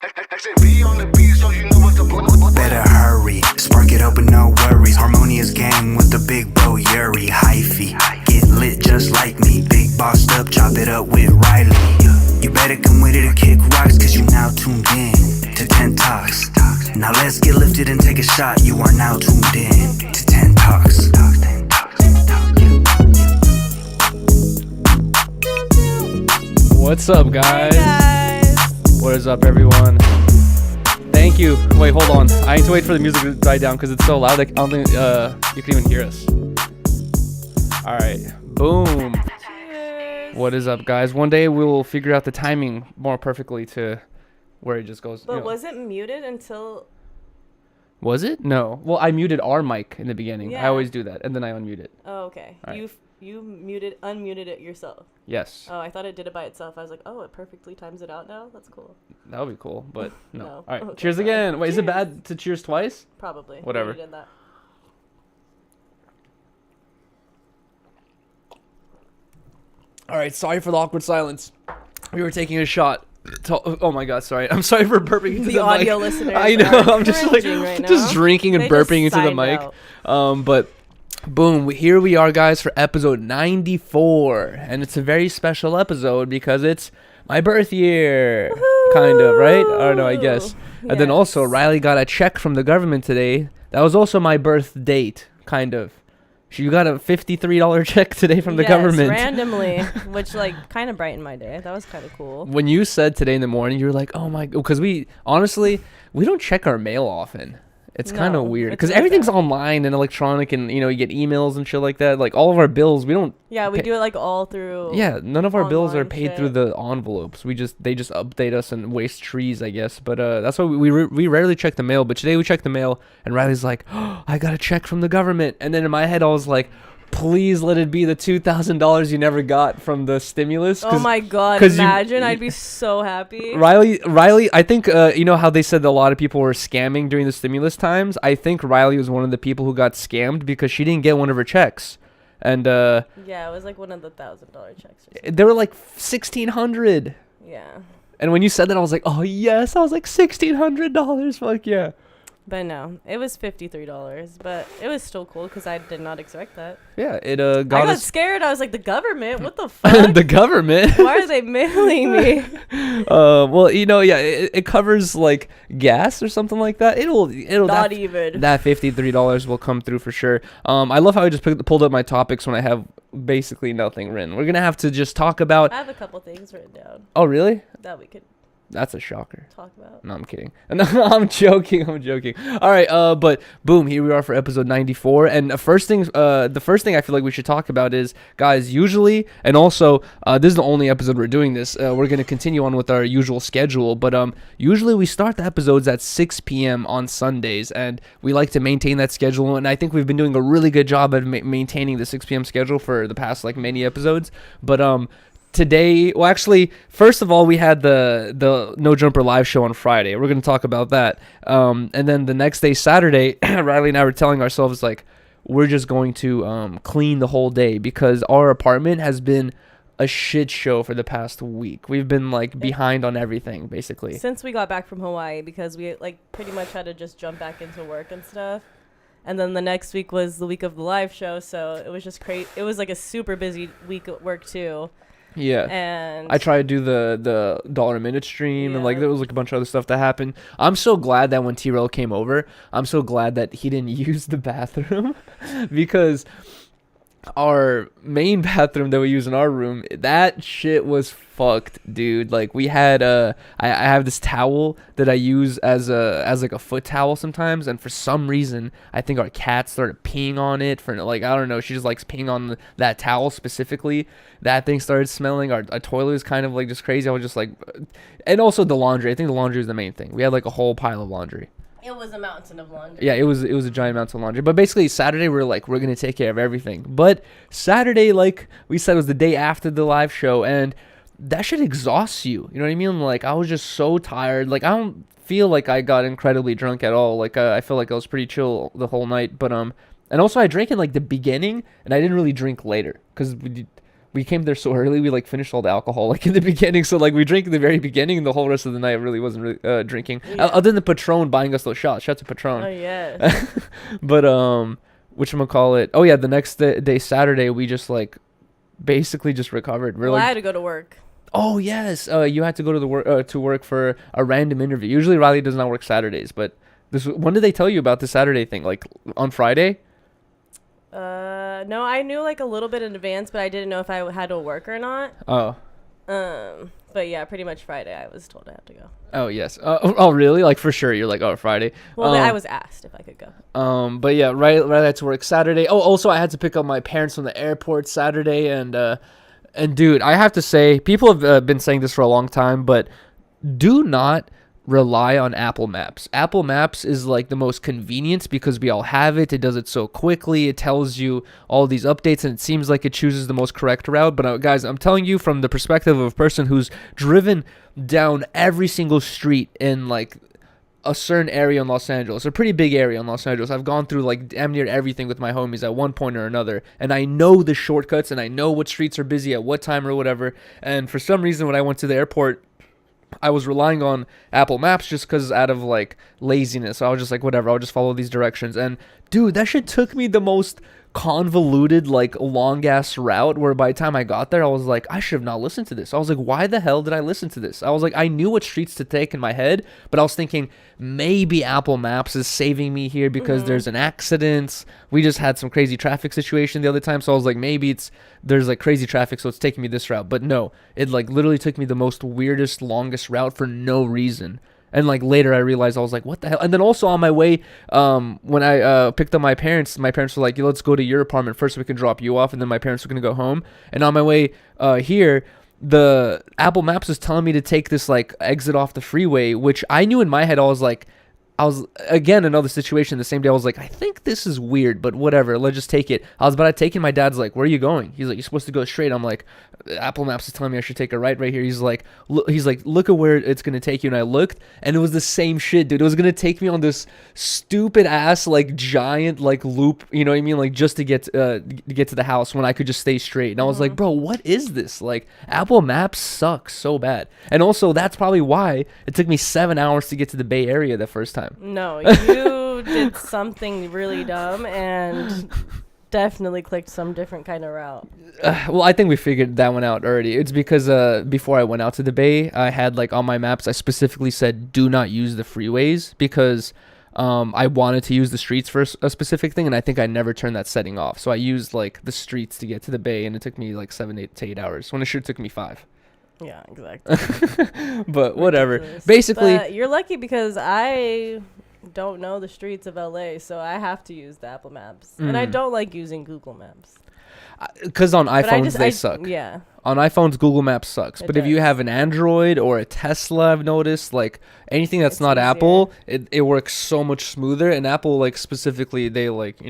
Better hurry, spark it open, no worries. Harmonious gang with the big bro Yuriy, hyphy. Get lit just like me, big bossed up, chop it up with Rylee. You better come with it to kick rocks, cause you now tuned in to Tent Talks. Now let's get lifted and take a shot. You are now tuned in to Tent Talks. What's up, guys? Hey guys. What is up, everyone? Thank you. Wait, hold on. I need to wait for the music to die down because it's so loud. I don't think you can even hear us. All right. Boom. Cheers. What is up, guys? One day we will figure out the timing more perfectly to where it just goes. But was it muted until... Was it? No. Well, I muted our mic in the beginning. Yeah. I always do that, and then I unmute it. Oh, okay. All right. You unmuted it yourself. Yes. Oh, I thought it did it by itself. I was like, oh, it perfectly times it out now? That's cool. That would be cool, but no. No. All right. Okay, Cheers fine. again. Wait, is it Cheers. bad to cheers twice? Probably. Whatever. We did that. All right, sorry for the awkward silence. We were taking a shot. Oh my god, sorry. I'm sorry for burping into the audio mic. listeners I know. are I'm just like cringing right now. just drinking and They burping just into the signed mic. out. But boom, here we are, guys, for episode 94, and it's a very special episode because it's my birth year, kind of, right? I don't know, I guess. And then also, Yes. Rylee got a check from the government today. That was also my birth date, kind of. You got a $53 check today from the government. Randomly, which like kind of brightened my day. That was kind of cool. When you said today in the morning, you were like, oh my, because we don't check our mail often. It's kind of No, weird it's because like everything's that. online and electronic, and you get emails and shit like that. Like all of our bills, we don't. Yeah, we do it like all through. Yeah, none of our bills are online paid shit. through the envelopes. They just update us and waste trees, I guess. But that's why we rarely check the mail. But today we checked the mail, and Riley's like, oh, I got a check from the government. And then in my head, I was like, please let it be the $2,000 you never got from the stimulus. Oh my god! 'cause Imagine, I'd be so happy. Rylee, I think you know how they said that a lot of people were scamming during the stimulus times. I think Rylee was one of the people who got scammed because she didn't get one of her checks, and Yeah, it was like one of the $1,000 checks. Or something. they were like $1,600. Yeah. And when you said that, I was like, oh yes, I was like $1,600. Fuck yeah. But no, it was $53, but it was still cool because I did not expect that. Yeah, it I got got us scared. I was like, the government? What the fuck? the government. Why are they mailing me? Well, yeah, it covers like gas or something like that. It'll Not even. that $53 will come through for sure. I love how I just pulled up my topics when I have basically nothing written. We're gonna have to just talk about. I have a couple things written down Oh really? that we could That's a shocker. talk about. No, I'm kidding. No, I'm joking. All right, but boom, here we are for episode 94. And the first thing I feel like we should talk about is, guys, usually, and also, this is the only episode we're doing this. We're going to continue on with our usual schedule, but usually we start the episodes at 6 p.m. on Sundays, and we like to maintain that schedule, and I think we've been doing a really good job at maintaining the 6 p.m. schedule for the past, like, many episodes, but, today, well, actually, first of all, we had the No Jumper live show on Friday. We're going to talk about that. And then the next day, Saturday, Rylee and I were telling ourselves, like, we're just going to clean the whole day because our apartment has been a shit show for the past week. We've been, like, behind on everything, basically. Since we got back from Hawaii, because we, like, pretty much had to just jump back into work and stuff. And then the next week was the week of the live show, so it was just crazy. It was, like, a super busy week at work, too. Yeah. And I tried to do the dollar a minute stream, and like Yeah. there was like a bunch of other stuff that happened. I'm so glad that when T-Rail came over, I'm so glad that he didn't use the bathroom because our main bathroom that we use in our room, that shit was fucked, dude. Like we had I have this towel that I use as like a foot towel sometimes, and for some reason I think our cat started peeing on it for like, I don't know, she just likes peeing on that towel specifically. That thing started smelling. Our toilet was kind of like just crazy. I was just like, and also the laundry. I think the laundry is the main thing. We had like a whole pile of laundry. it was a mountain of laundry. Yeah, it was a giant amount of laundry. But basically Saturday we're gonna take care of everything. But Saturday, like we said, was the day after the live show, and that shit exhausts you. You know what I mean? Like I was just so tired. Like I don't feel like I got incredibly drunk at all. Like I feel like I was pretty chill the whole night. But and also I drank in like the beginning, and I didn't really drink later because we came there so early. We like finished all the alcohol like in the beginning. So like we drank in the very beginning, and the whole rest of the night really wasn't really, drinking. Other than the Patron buying us those shots. Shout to Patron. Oh yeah. But whatchamacallit? Oh yeah, the next day Saturday we just like basically just recovered. Well, I had to go to work. Oh yes, you had to go to work for a random interview. Usually Rylee does not work Saturdays, but when did they tell you about the Saturday thing? Like on Friday? No, I knew like a little bit in advance, but I didn't know if I had to work or not. Oh. But yeah, pretty much Friday I was told I had to go. Oh yes. Oh really? Like for sure. You're like, oh, Friday. Well, I was asked if I could go. But yeah, right. I had to work Saturday. Oh, also I had to pick up my parents from the airport Saturday, and dude, I have to say, people have been saying this for a long time, but do not rely on Apple Maps. Apple Maps is like the most convenient because we all have it. It does it so quickly. It tells you all these updates, and it seems like it chooses the most correct route. But guys, I'm telling you from the perspective of a person who's driven down every single street in like a certain area in Los Angeles, a pretty big area in Los Angeles. I've gone through like damn near everything with my homies at one point or another, and I know the shortcuts, and I know what streets are busy at what time or whatever. And for some reason, when I went to the airport, I was relying on Apple Maps just because out of like laziness. So I was just like, whatever, I'll just follow these directions. And dude, that shit took me the most convoluted, like long ass route, where by the time I got there, I was like, I should have not listened to this. I was like, why the hell did I listen to this? I was like, I knew what streets to take in my head, but I was thinking maybe Apple Maps is saving me here because there's an accident. We just had some crazy traffic situation the other time, so I was like, maybe there's like crazy traffic, so it's taking me this route. But no, it like literally took me the most weirdest, longest route for no reason. And like later I realized, I was like, what the hell? And then also on my way, when I picked up my parents were like, yo, let's go to your apartment first so we can drop you off. And then my parents were going to go home. And on my way here, the Apple Maps was telling me to take this like exit off the freeway, which I knew in my head. I was again, another situation the same day. I was like, I think this is weird, but whatever, let's just take it. I was about to take it. My dad's like, where are you going? He's like, you're supposed to go straight. I'm like, Apple Maps is telling me I should take a right here. He's like, look at where it's going to take you. And I looked, and it was the same shit, dude. It was going to take me on this stupid ass, like giant, like loop, you know what I mean? Like just to get to the house when I could just stay straight. And I was like, bro, what is this? Like Apple Maps sucks so bad. And also that's probably why it took me 7 hours to get to the Bay Area the first time. No, you did something really dumb and definitely clicked some different kind of route. Well, I think we figured that one out already. It's because before I went out to the Bay, I had like on my maps, I specifically said do not use the freeways because I wanted to use the streets for a specific thing, and I think I never turned that setting off. So I used like the streets to get to the Bay, and it took me like 7 to 8 hours when it should took me 5. Yeah, exactly. But whatever. Basically, but you're lucky because I don't know the streets of LA, so I have to use the Apple Maps. And I don't like using Google Maps. Because on iPhones, they suck. Yeah. On iPhones, Google Maps sucks. It But if you does. have an Android or a Tesla, I've noticed, like anything that's not easier. Apple, it works so much smoother. And Apple, like specifically, they like,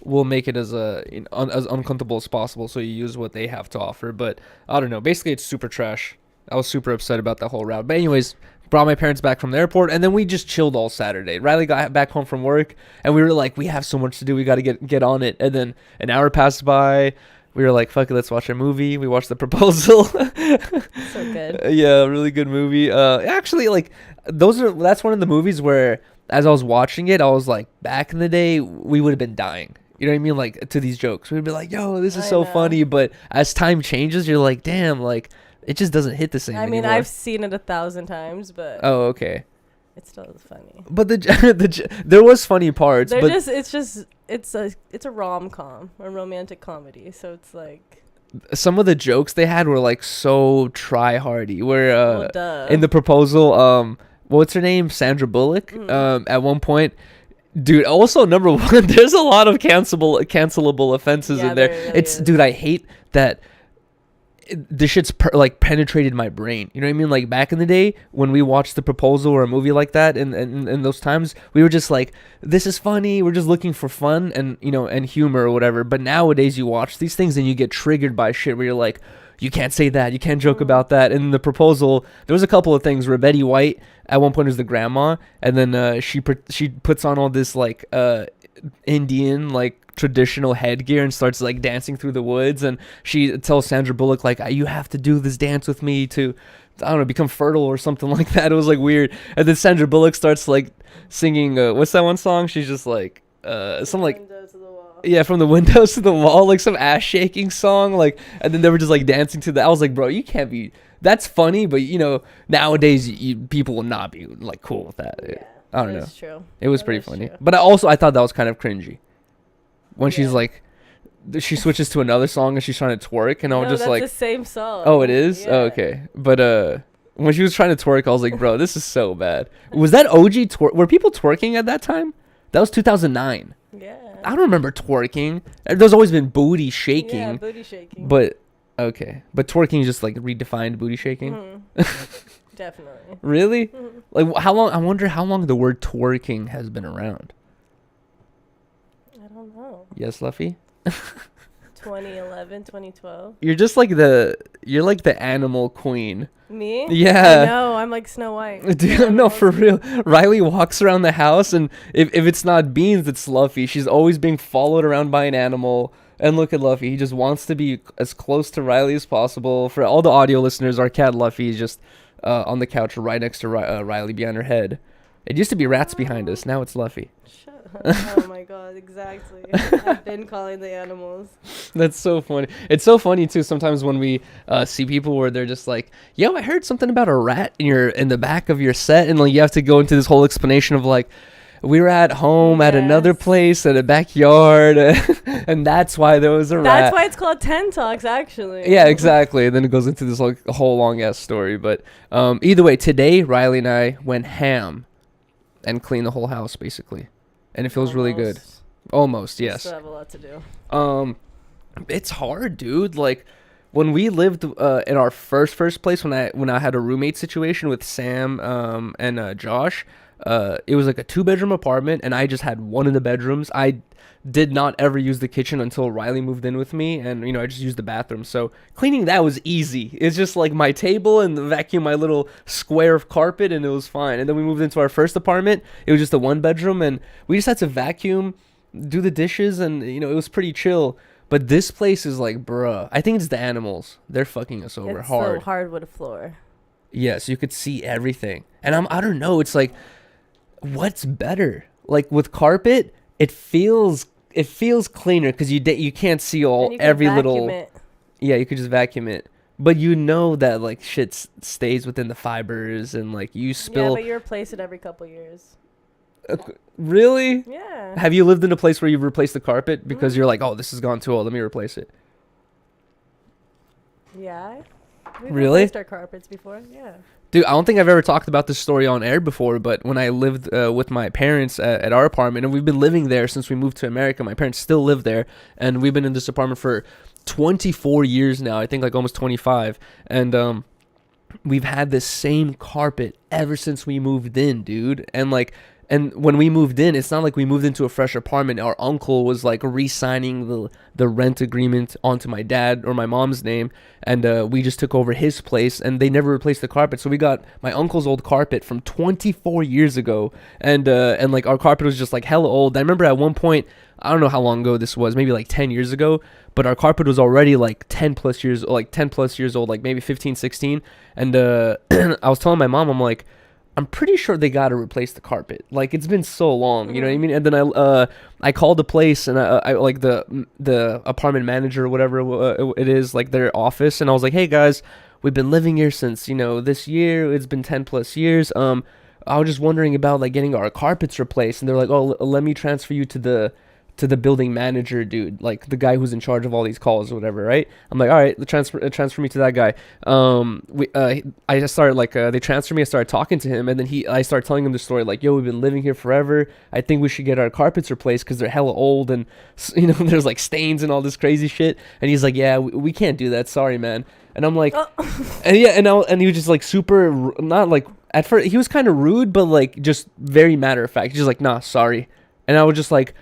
will make it as as uncomfortable as possible, so you use what they have to offer. But I don't know, basically it's super trash. I was super upset about that whole route. But anyways, brought my parents back from the airport, and then we just chilled all Saturday. Rylee got back home from work, and we were like, we have so much to do, we got to get on it. And then an hour passed by. We were like, fuck it, let's watch a movie. We watched The Proposal. So good. Yeah, really good movie. Actually, like that's one of the movies where as I was watching it, I was like, back in the day, we would have been dying. You know what I mean? Like, to these jokes. We'd be like, yo, this is so funny. But as time changes, you're like, damn, like, it just doesn't hit the same anymore. I've seen it 1,000 times, but oh, okay. It still is funny. But there was funny parts. It's a rom-com, a romantic comedy. So it's like some of the jokes they had were like so try-hardy. Where duh. in The Proposal, what's her name? Sandra Bullock. At one point. Dude, also number one, there's a lot of cancelable offenses in there. There really is. Dude, I hate that this shit's penetrated my brain. You know what I mean? Like back in the day when we watched The Proposal or a movie like that, in those times, we were just like, this is funny. We're just looking for fun and and humor or whatever. But nowadays you watch these things and you get triggered by shit where you're like, you can't say that. You can't joke about that. In The Proposal, there was a couple of things where Betty White at one point was the grandma, and then she puts on all this like Indian like traditional headgear and starts like dancing through the woods, and she tells Sandra Bullock like, you have to do this dance with me to, I don't know, become fertile or something like that. It was like weird. And then Sandra Bullock starts like singing what's that one song? She's just like some like, yeah, from the windows to the wall, like some ass shaking song, like, and then they were just like dancing to that. I was like, bro, you can't be, that's funny, but you know, nowadays people will not be like cool with that. Yeah, I don't know. True. It was That pretty is funny. true. But I thought that was kind of cringy. When she's like, she switches to another song and she's trying to twerk, and I was just that's like, the same song. oh, it is? Yeah. Oh, okay. But when she was trying to twerk, I was like, bro, this is so bad. Was that OG twerk? Were people twerking at that time? That was 2009. Yeah. I don't remember twerking. There's always been booty shaking. Yeah, booty shaking. But okay, but twerking is just like redefined booty shaking. Definitely. Really? Mm-hmm. Like how long? I wonder how long the word twerking has been around. I don't know. Yes, Luffy. 2011, 2012. You're like the animal queen. Me? Yeah. I know. I'm like Snow White. Dude, no, for real. Rylee walks around the house, and if it's not Beans, it's Luffy. She's always being followed around by an animal. And look at Luffy. He just wants to be as close to Rylee as possible. For all the audio listeners, our cat Luffy is just on the couch right next to Rylee behind her head. It used to be rats behind us. Now it's Luffy. Shut up. Oh my god, exactly. I've been calling the animals. That's so funny. It's so funny too sometimes when we see people where they're just like, yo, I heard something about a rat in the back of your set, and like you have to go into this whole explanation of like, we were at home at another place at a backyard and that's why there was a rat. That's why it's called Tent Talks, actually. Yeah, exactly. And then it goes into this like whole long ass story. But either way, today Rylee and I went ham and cleaned the whole house basically, and it feels really good. Almost, yes. Still have a lot to do. It's hard, dude. Like when we lived in our first place, when I had a roommate situation with Sam and Josh, it was like a 2-bedroom apartment, and I just had one of the bedrooms. I did not ever use the kitchen until Rylee moved in with me, and you know I just used the bathroom. So cleaning that was easy. It's just like my table and vacuum my little square of carpet, and it was fine. And then we moved into our first apartment. It was just a 1-bedroom, and we just had to vacuum, do the dishes, and you know it was pretty chill. But this place is like, bruh, I think it's the animals. They're fucking us over It's hard. the hardwood floor. Yes, you could see everything, and I don't know. It's like, what's better? Like with carpet, it feels cleaner because you can't see every little. Yeah, you could just vacuum it, but you know that like shit stays within the fibers, and like you spill. Yeah, but you replace it every couple years. Really? Yeah. Have you lived in a place where you've replaced the carpet because you're like, oh, this has gone too old, let me replace it? Yeah. We've Really? replaced our carpets before. Yeah. Dude, I don't think I've ever talked about this story on air before, but when I lived with my parents at our apartment, and we've been living there since we moved to America, my parents still live there, and we've been in this apartment for 24 years now, I think like almost 25, and we've had this same carpet ever since we moved in, dude, and when we moved in, it's not like we moved into a fresh apartment. Our uncle was like re-signing the rent agreement onto my dad or my mom's name, and we just took over his place, and they never replaced the carpet. So we got my uncle's old carpet from 24 years ago, and like our carpet was just like hella old. I remember at one point, I don't know how long ago this was, maybe like 10 years ago, but our carpet was already like 10 plus years old, like maybe 15, 16. And I was telling my mom, I'm like, I'm pretty sure they got to replace the carpet. Like, it's been so long, you know what I mean? And then I called the place, and I like the apartment manager or whatever it is, like their office, and I was like, hey guys, we've been living here since, you know, this year. It's been 10 plus years. I was just wondering about like getting our carpets replaced, and they're like, oh, let me transfer you to the building manager, dude, like the guy who's in charge of all these calls or whatever, right? I'm like, all right, transfer me to that guy. I just started like they transferred me. I started talking to him, and then I started telling him the story, like, yo, we've been living here forever. I think we should get our carpets replaced because they're hella old, and you know, there's like stains and all this crazy shit. And he's like, yeah, we can't do that. Sorry, man. And I'm like, and yeah, and he was just like super, not like at first he was kind of rude, but like just very matter of fact. He's just like, nah, sorry. And I was just like,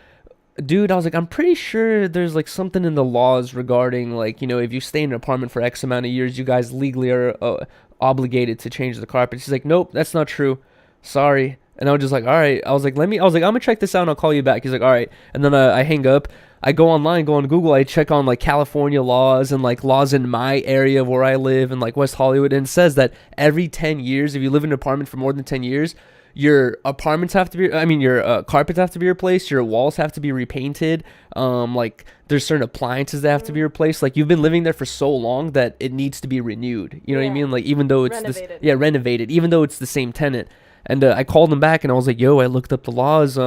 dude, I was like, I'm pretty sure there's like something in the laws regarding like, you know, if you stay in an apartment for X amount of years, you guys legally are obligated to change the carpet. She's like, nope, that's not true. Sorry. And I was just like, all right. I was like, I'm gonna check this out and I'll call you back. He's like, all right. And then I hang up. I go online, go on Google. I check on like California laws and like laws in my area where I live in like West Hollywood. And it says that every 10 years, if you live in an apartment for more than 10 years, your carpets have to be replaced. Your walls have to be repainted. Like there's certain appliances that have to be replaced. Like you've been living there for so long that it needs to be renewed. You know what I mean? Like even though it's renovated, even though it's the same tenant. And I called him back and I was like, yo, I looked up the laws.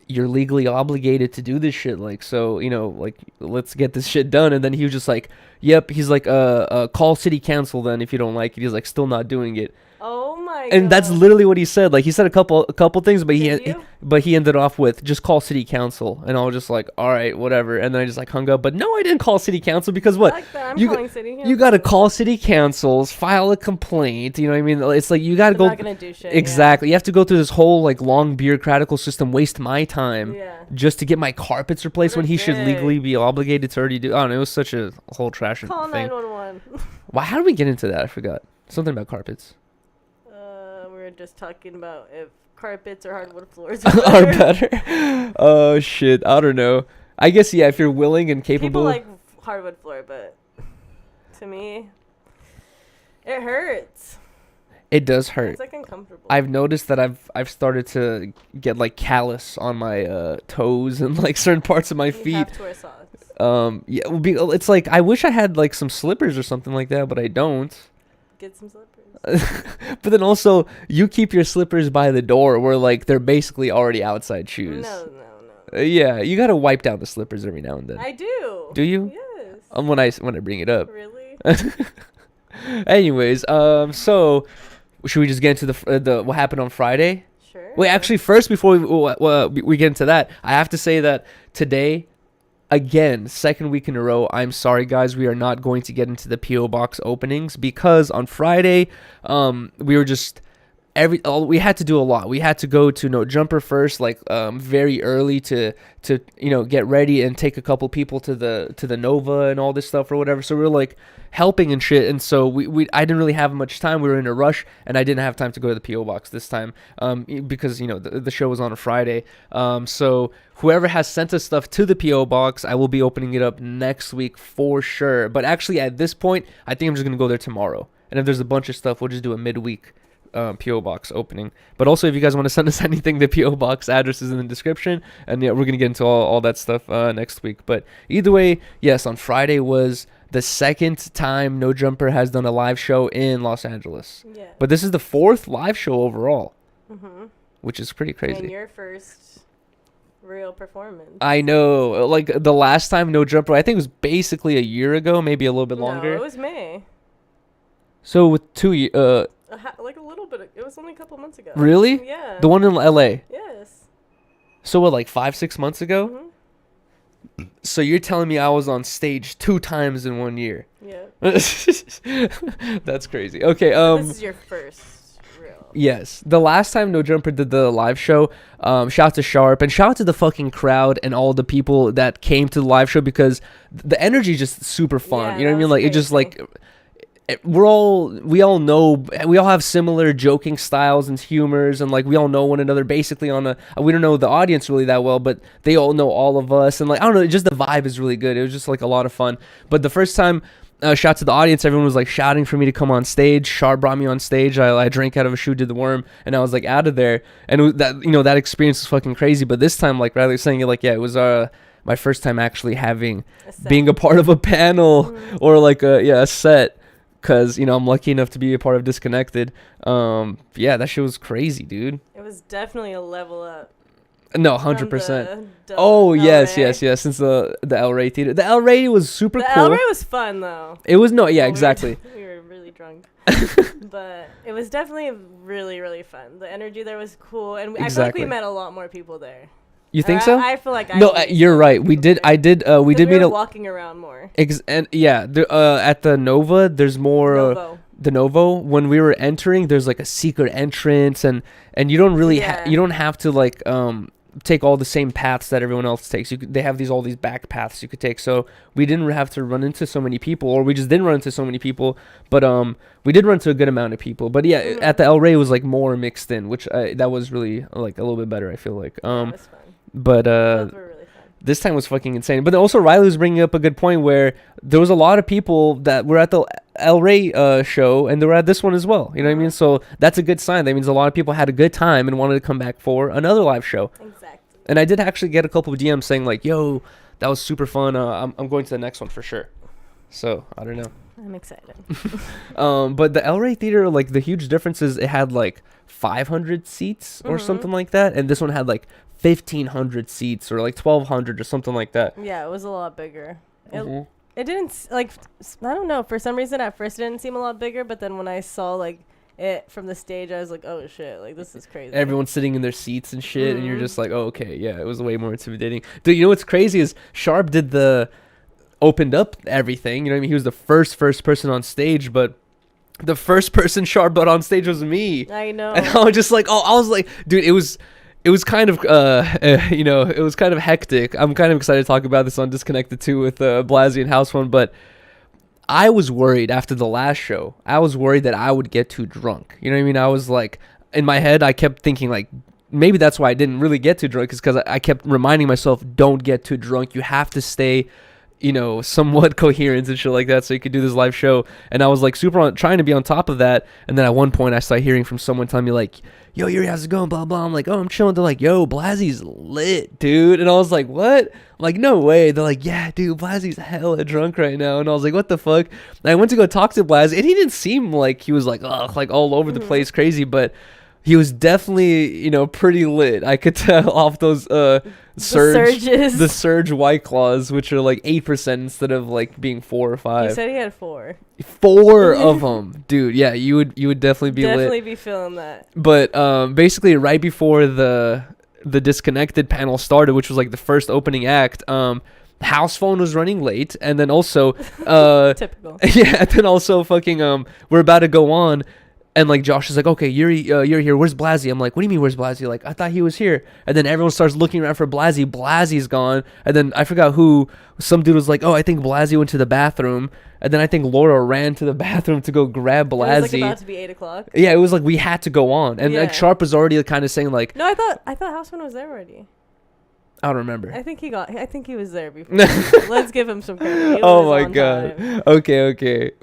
You're legally obligated to do this shit. Like, so, you know, like, let's get this shit done. And then he was just like, yep. He's like, call city council then if you don't like it. He's like, still not doing it. Oh my god. And that's literally what he said. Like he said a couple things, but he ended off with just call city council. And I was just like, all right, whatever. And then I just like hung up. But no, I didn't call city council because what? I like that. I'm calling city council. You got to call city councils, file a complaint. You know what I mean? It's like you got to go. Not gonna do shit. Exactly. You have to go through this whole like long bureaucratical system, waste my time just to get my carpets replaced when he should legally be obligated to already do. I don't know. It was such a whole trash thing. Call 911. Why? How did we get into that? I forgot. Something about carpets. We were just talking about if carpets or hardwood floors are better. Oh shit, I don't know. I guess if you're willing and capable. People like hardwood floor, but to me, it hurts. It does hurt. It's like uncomfortable. I've noticed that I've started to get like callus on my toes and like certain parts of my feet. You have to wear socks. It's like I wish I had like some slippers or something like that, but I don't. Get some slippers. But then also you keep your slippers by the door where like they're basically already outside shoes. No. Yeah, you gotta wipe down the slippers every now and then. I do. Do you? Yes. When I bring it up. Really? Anyways, so should we just get into the what happened on Friday? Sure. Wait, actually, first before we get into that, I have to say that today, again, second week in a row, I'm sorry guys, we are not going to get into the PO box openings because on Friday, we were just we had to do a lot. We had to go to No Jumper first, like very early to get ready and take a couple people to the Nova and all this stuff or whatever. So we were like helping and shit, and so I didn't really have much time. We were in a rush, and I didn't have time to go to the PO box this time because the show was on a Friday. So whoever has sent us stuff to the PO box, I will be opening it up next week for sure. But actually, at this point, I think I'm just gonna go there tomorrow. And if there's a bunch of stuff, we'll just do a midweek PO box opening. But also, if you guys want to send us anything, the PO box address is in the description, and we're gonna get into all that stuff next week. But either way, yes, on Friday was the second time No Jumper has done a live show in Los Angeles. Yeah. But this is the fourth live show overall, which is pretty crazy. And your first real performance. I know, like the last time No Jumper, I think it was basically a year ago, maybe a little bit longer. No, it was May. So with 2 years, like a little bit. It was only a couple months ago. Really? Yeah. The one in LA. Yes. So what, like 5-6 months ago? Mm-hmm. So you're telling me I was on stage 2 times in 1 year? Yeah. That's crazy. Okay. This is your first real. Yes. The last time No Jumper did the live show, shout out to Sharp and shout out to the fucking crowd and all the people that came to the live show because the energy is just super fun. Yeah, you know what I mean? Like crazy. it just like we all know, we all have similar joking styles and humors, and like we all know one another basically we don't know the audience really that well, but they all know all of us, and like I don't know, just the vibe is really good. It was just like a lot of fun. But the first time, shout to the audience, everyone was like shouting for me to come on stage. Sharp brought me on stage. I drank out of a shoe, did the worm, and I was like out of there, and that experience was fucking crazy. But this time, like Rylee saying it, like it was my first time actually being a part of a panel or like a set. Because, I'm lucky enough to be a part of Disconnected. That shit was crazy, dude. It was definitely a level up. No, 100%. Oh, yes. Since the El Rey Theater. The El Rey was super cool. The El Rey was fun, though. It was, exactly. We were really drunk. But it was definitely really, really fun. The energy there was cool. And I feel like we met a lot more people there. You think so? I feel like you're right. We did meet walking around more. At the Nova, there's more the Novo. When we were entering, there's like a secret entrance, and you don't really you don't have to like take all the same paths that everyone else takes. They have all these back paths you could take. So we didn't have to run into so many people, or we just didn't run into so many people. But we did run into a good amount of people. But yeah, at the El Rey it was like more mixed in, which that was really like a little bit better. I feel like. That was fun. But Both were really fun. this time was fucking insane. But then also Rylee was bringing up a good point where there was a lot of people that were at the El Rey show and they were at this one as well. You know what I mean? So that's a good sign. That means a lot of people had a good time and wanted to come back for another live show. Exactly. And I did actually get a couple of DMs saying like, yo, that was super fun. I'm going to the next one for sure. So I don't know. I'm excited. But the El Rey Theater, like the huge difference is it had like 500 seats or something like that. And this one had like 1,500 seats or like 1,200 or something like that. Yeah, it was a lot bigger. It didn't, like, I don't know. For some reason, at first it didn't seem a lot bigger. But then when I saw, like, it from the stage, I was like, oh, shit. Like, this is crazy. Everyone's sitting in their seats and shit. And you're just like, oh, okay. Yeah, it was way more intimidating. Dude, you know what's crazy is Sharp opened up everything. You know what I mean? He was the first person on stage. But the first person Sharp brought on stage was me. I know. And I was just like, I was like, dude, it was kind of, it was kind of hectic. I'm kind of excited to talk about this on Disconnected too with Blazzy and Housephone, but I was worried after the last show. I was worried that I would get too drunk. You know what I mean? I was like, in my head, I kept thinking like, maybe that's why I didn't really get too drunk is because I kept reminding myself, don't get too drunk. You have to stay, somewhat coherent and shit like that so you could do this live show. And I was like trying to be on top of that. And then at one point I started hearing from someone telling me like, yo, Yuri, how's it going? Blah, blah. I'm like, oh, I'm chilling. They're like, yo, Blazzy's lit, dude. And I was like, what? I'm like, no way. They're like, yeah, dude, Blazzy's hella drunk right now. And I was like, what the fuck? And I went to go talk to Blazzy and he didn't seem like he was like, ugh, like all over the place crazy, he was definitely, pretty lit. I could tell off those surges. The surge White Claws, which are like 8% instead of like being 4 or 5. He said he had 4. 4 of them, dude. Yeah, you would definitely be definitely lit. Be feeling that. But basically, right before the Disconnected panel started, which was like the first opening act, Housephone was running late, and then also typical. Yeah, and then also fucking we're about to go on. And like Josh is like, okay, Yuri, you're here. Where's Blazzy? I'm like, what do you mean, where's Blazzy? Like, I thought he was here. And then everyone starts looking around for Blazzy. Blazzy's gone. And then I forgot who. Some dude was like, oh, I think Blazzy went to the bathroom. And then I think Laura ran to the bathroom to go grab Blazzy. It was like about to be 8 o'clock. Yeah, it was like we had to go on. And like Sharp was already kind of saying like, no, I thought Housephone was there already. I don't remember. I think he was there before. Let's give him some credit. Oh my god. Time. Okay.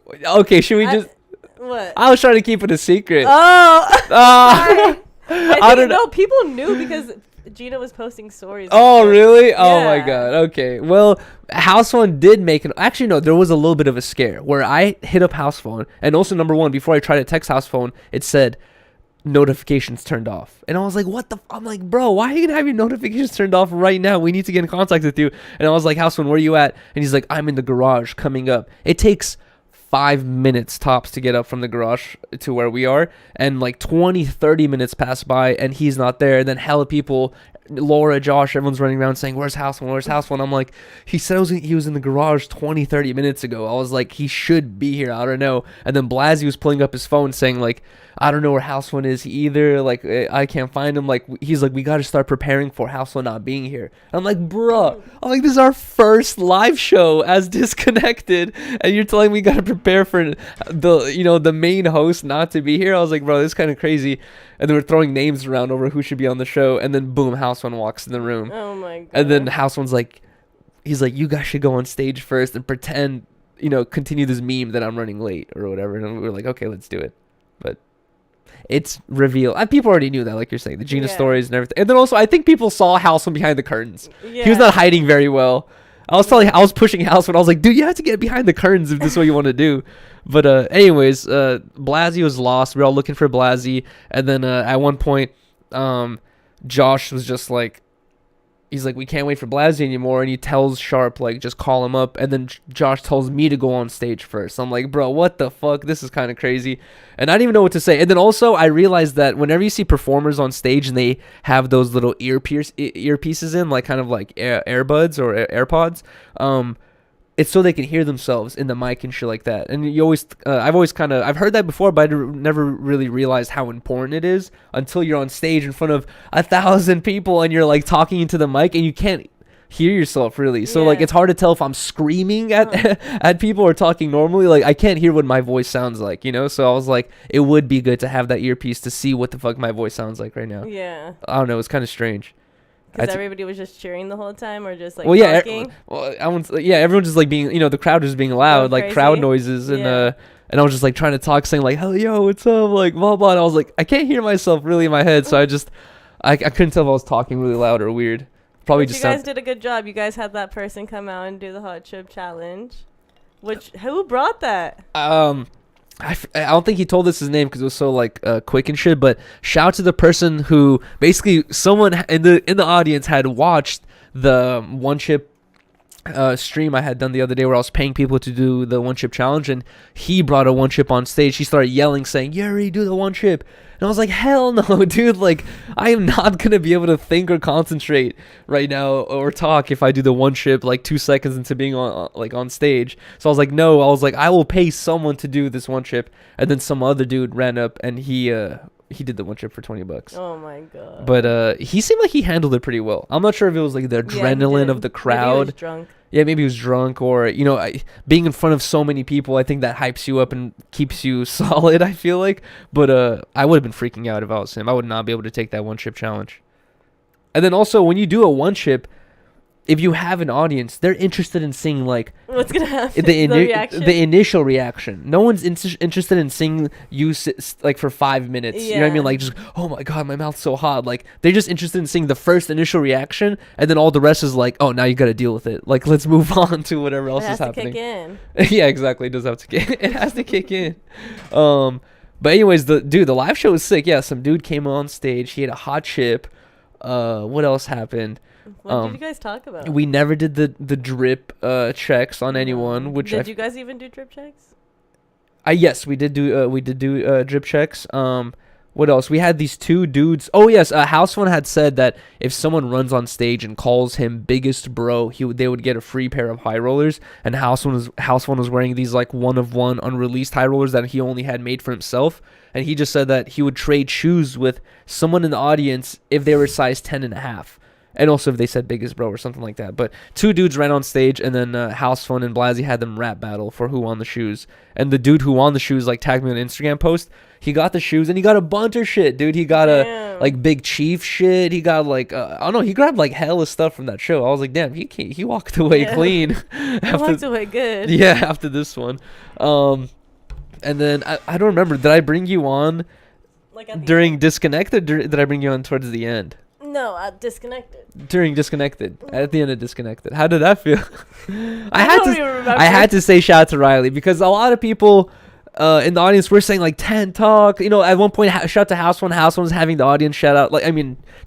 Should we just? What? I was trying to keep it a secret. Oh. I don't know. People knew because Jhene was posting stories. Oh, really? Yeah. Oh, my God. Okay. Well, Housephone did make an... Actually, no. There was a little bit of a scare where I hit up Housephone. And also, number one, before I tried to text Housephone, it said notifications turned off. And I was like, what the... I'm like, bro, why are you going to have your notifications turned off right now? We need to get in contact with you. And I was like, Housephone, where are you at? And he's like, I'm in the garage coming up. It takes 5 minutes tops to get up from the garage to where we are, and like 20-30 minutes pass by and he's not there. And then hella people, Laura, Josh, everyone's running around saying, where's Housephone? I'm like, he said he was in the garage 20-30 minutes ago. I was like, he should be here, I don't know. And then Blazzy was pulling up his phone saying like, I don't know where Housephone is either, like I can't find him. Like he's like, we got to start preparing for Housephone not being here. And I'm like, bruh, this is our first live show as Disconnected and you're telling me we got to prepare for the main host not to be here. I was like, bro, this is kind of crazy. And then we're throwing names around over who should be on the show, and then boom, Housephone walks in the room. Oh my god. And then Housephone's like, he's like, you guys should go on stage first and pretend, continue this meme that I'm running late or whatever. And we were like, okay, let's do it. But it's revealed. And people already knew that, like you're saying, the Jhene stories and everything. And then also, I think people saw Housephone behind the curtains. Yeah. He was not hiding very well. I was pushing Housephone. I was like, dude, you have to get behind the curtains if this is what you want to do. But anyways, Blazzy was lost. We were all looking for Blazzy. And then at one point, Josh was just like, he's like, we can't wait for Blazzy anymore. And he tells Sharp, like, just call him up. And then Josh tells me to go on stage first. I'm like, bro, what the fuck? This is kind of crazy. And I didn't even know what to say. And then also I realized that whenever you see performers on stage and they have those little earpieces in, like kind of like earbuds or AirPods, it's so they can hear themselves in the mic and shit like that. And you always, I've heard that before, but I never really realized how important it is until you're on stage in front of 1,000 people and you're like talking into the mic and you can't hear yourself really. So like it's hard to tell if I'm screaming at at people or talking normally. Like I can't hear what my voice sounds like, you know. So I was like, it would be good to have that earpiece to see what the fuck my voice sounds like right now. Yeah. I don't know. It's kind of strange. Because everybody was just cheering the whole time, or just like talking. Talking? Everyone just like being, the crowd was being loud, like crazy. crowd noises, and I was just like trying to talk, saying like, "Hell, yo, what's up?" Like blah blah. And I was like, I can't hear myself really in my head, so I couldn't tell if I was talking really loud or weird. Probably But just you guys did a good job. You guys had that person come out and do the hot chip challenge. Who brought that? I don't think he told us his name because it was so like quick and shit. But shout out to the person who basically someone in the audience had watched the one chip stream I had done the other day where I was paying people to do the one chip challenge, and he brought a one chip on stage. He started yelling, saying, "Yuri, do the one chip." And I was like, hell no, dude. Like, I am not going to be able to think or concentrate right now or talk if I do the one chip like 2 seconds into being on stage. So I was like, no. I was like, I will pay someone to do this one chip. And then some other dude ran up and he did the one chip for $20. Oh my god. But he seemed like he handled it pretty well. I'm not sure if it was like the adrenaline of the crowd. Maybe he was drunk. Yeah, maybe he was drunk, or being in front of so many people, I think that hypes you up and keeps you solid, I feel like. But I would have been freaking out if I was him. I would not be able to take that one chip challenge. And then also, when you do a one chip, if you have an audience, they're interested in seeing like what's gonna happen. The initial reaction. No one's interested in seeing you like for 5 minutes. Yeah. You know what I mean? Like just, oh my god, my mouth's so hot. Like they're just interested in seeing the first initial reaction, and then all the rest is like, oh, now you got to deal with it. Like let's move on to whatever else is happening. It has to kick in. Yeah, exactly. It does have to kick. It has to kick in. But anyways, the live show was sick. Yeah, some dude came on stage. He had a hot chip. What else happened? What did you guys talk about? We never did the drip checks on anyone. Which did you guys even do drip checks? Yes, we did do drip checks. What else? We had these two dudes. Oh yes, Housephone had said that if someone runs on stage and calls him biggest bro, they would get a free pair of high rollers. And Housephone was wearing these like one of one unreleased high rollers that he only had made for himself. And he just said that he would trade shoes with someone in the audience if they were size 10.5. And also if they said biggest bro or something like that. But two dudes ran on stage, and then Housephone and Blazzy had them rap battle for who won the shoes. And the dude who won the shoes like tagged me on an Instagram post. He got the shoes and he got a bunch of shit, dude. He got a like Big Chief shit. He got like I don't know. He grabbed like hella stuff from that show. I was like, damn, he walked away clean. He walked away good. Yeah, after this one. And then I don't remember. Did I bring you on like during Disconnected? Or did I bring you on towards the end? No, Disconnected. During Disconnected, at the end of Disconnected. How did that feel? I had to say shout out to Rylee because a lot of people in the audience were saying like Tent Talk. At one point, shout out to Housephone. Housephone was having the audience shout out,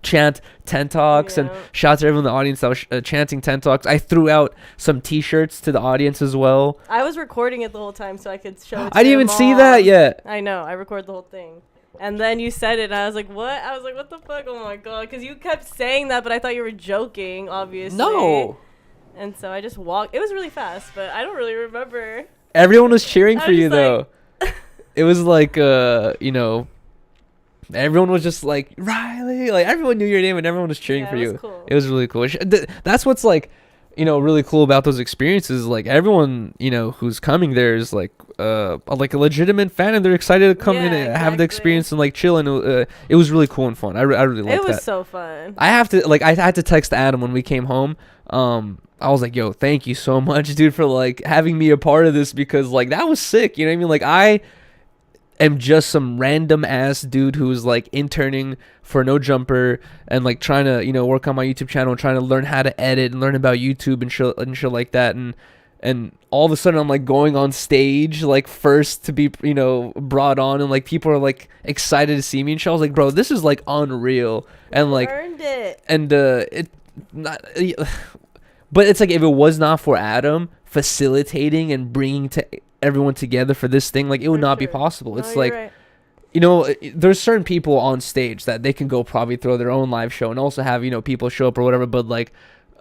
chant Tent Talks, and shout out to everyone in the audience that was chanting Tent Talks. I threw out some T-shirts to the audience as well. I was recording it the whole time so I could show it to I didn't even see that yet. I know. I recorded the whole thing. And then you said it, and I was like, what? I was like, what the fuck? Oh, my God. Because you kept saying that, but I thought you were joking, obviously. No. And so I just walked. It was really fast, but I don't really remember. Everyone was cheering for you, though. It was like, everyone was just like, Rylee. Like, everyone knew your name, and everyone was cheering for you. It was cool. It was really cool. That's what's, like, really cool about those experiences. Like, everyone, who's coming there is, like a legitimate fan, and they're excited to come in and have the experience and like chill. And it was really cool and fun. I really liked that. It was so fun. I had to text Adam when we came home. I was like, yo, thank you so much, dude, for like having me a part of this, because like that was sick. You know what I mean? Like I am just some random ass dude who's like interning for No Jumper and like trying to work on my YouTube channel and trying to learn how to edit and learn about YouTube and shit like that. And all of a sudden I'm like going on stage like first to be brought on, and like people are like excited to see me and shit. I was like, bro, this is like unreal. And like earned it. And it not but it's like, if it was not for Adam facilitating and bringing everyone together for this thing, like it would not be possible. It's like right. There's certain people on stage that they can go probably throw their own live show and also have people show up or whatever, but like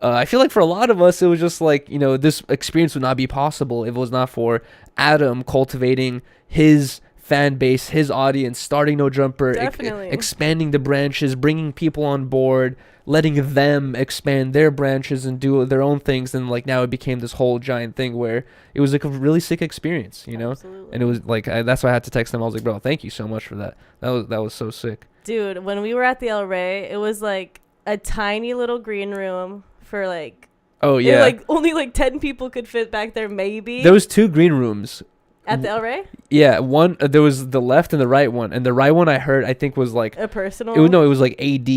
I feel like for a lot of us, it was just like, you know, this experience would not be possible if it was not for Adam cultivating his fan base, his audience, starting No Jumper, expanding the branches, bringing people on board, letting them expand their branches and do their own things. And like now it became this whole giant thing where it was like a really sick experience, you know? Absolutely. And it was like, that's why I had to text them. I was like, bro, thank you so much for that. That was so sick. Dude, when we were at the El Rey, it was like a tiny little green room for like, oh yeah, like only like 10 people could fit back there, maybe. There was 2 green rooms at the El Rey. Yeah, one there was the left and the right one, and the right one I think was like a personal. It was like AD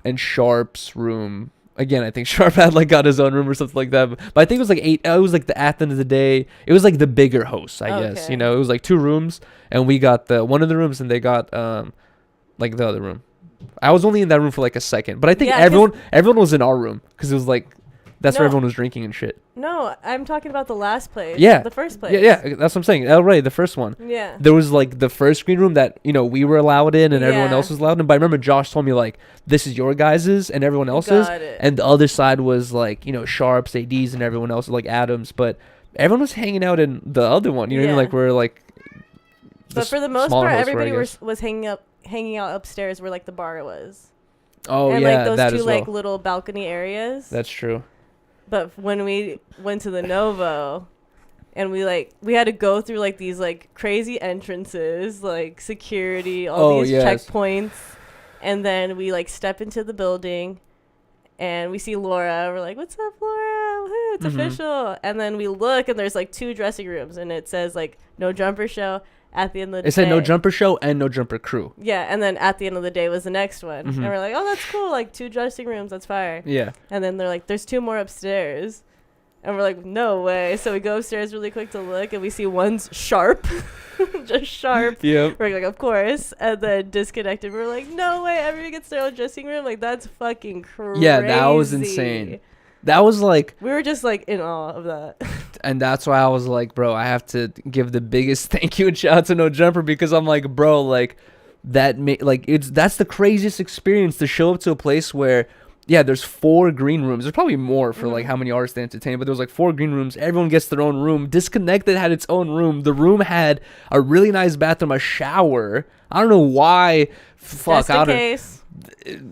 and Sharp's room. Again, I think Sharp had like got his own room or something like that. But I think it was like 8. It was like at the end of the day, it was like the bigger host, I guess. You know, it was like 2 rooms, and we got the one of the rooms, and they got like the other room. I was only in that room for like a second, but I think everyone was in our room because it was like that's where everyone was drinking and shit. No, I'm talking about the last place. Yeah. The first place. Yeah, that's what I'm saying. El Rey, the first one. Yeah. There was like the first green room that, you know, we were allowed in and everyone else was allowed in. But I remember Josh told me like, this is your guys's and everyone else's. And the other side was like, you know, Sharps, ADs and everyone else, like Adams. But everyone was hanging out in the other one. You know what I mean? Like we're like. But for the most part, everybody was hanging out upstairs where like the bar was. Oh, and, yeah. like that those two as well. like little balcony areas. That's true. But when we went to the Novo and we had to go through like these like crazy entrances, like security, all these checkpoints. And then we like step into the building and we see Laura. We're like, what's up, Laura? Woohoo, it's official. And then we look and there's like 2 dressing rooms and it says like No Jumper Show. At the end of the day. It said No Jumper Show and No Jumper Crew. Yeah, and then at the end of the day was the next one. And we're like, oh, that's cool. Like 2 dressing rooms. That's fire. Yeah. And then they're like, there's 2 more upstairs. And we're like, no way. So we go upstairs really quick to look and we see one's Sharp. Just Sharp. Yep. We're like, of course. And then disconnected. We're like, no way. Everyone gets their own dressing room. Like, that's fucking crazy. Yeah, that was insane. That was like... We were just like in awe of that. And that's why I was like, bro, I have to give the biggest thank you and shout out to No Jumper because I'm like, bro, like that's the craziest experience to show up to a place where, yeah, there's 4 green rooms. There's probably more for like how many artists they entertain, but there was like 4 green rooms. Everyone gets their own room. Disconnected had its own room. The room had a really nice bathroom, a shower. I don't know why. Fuck, just in case.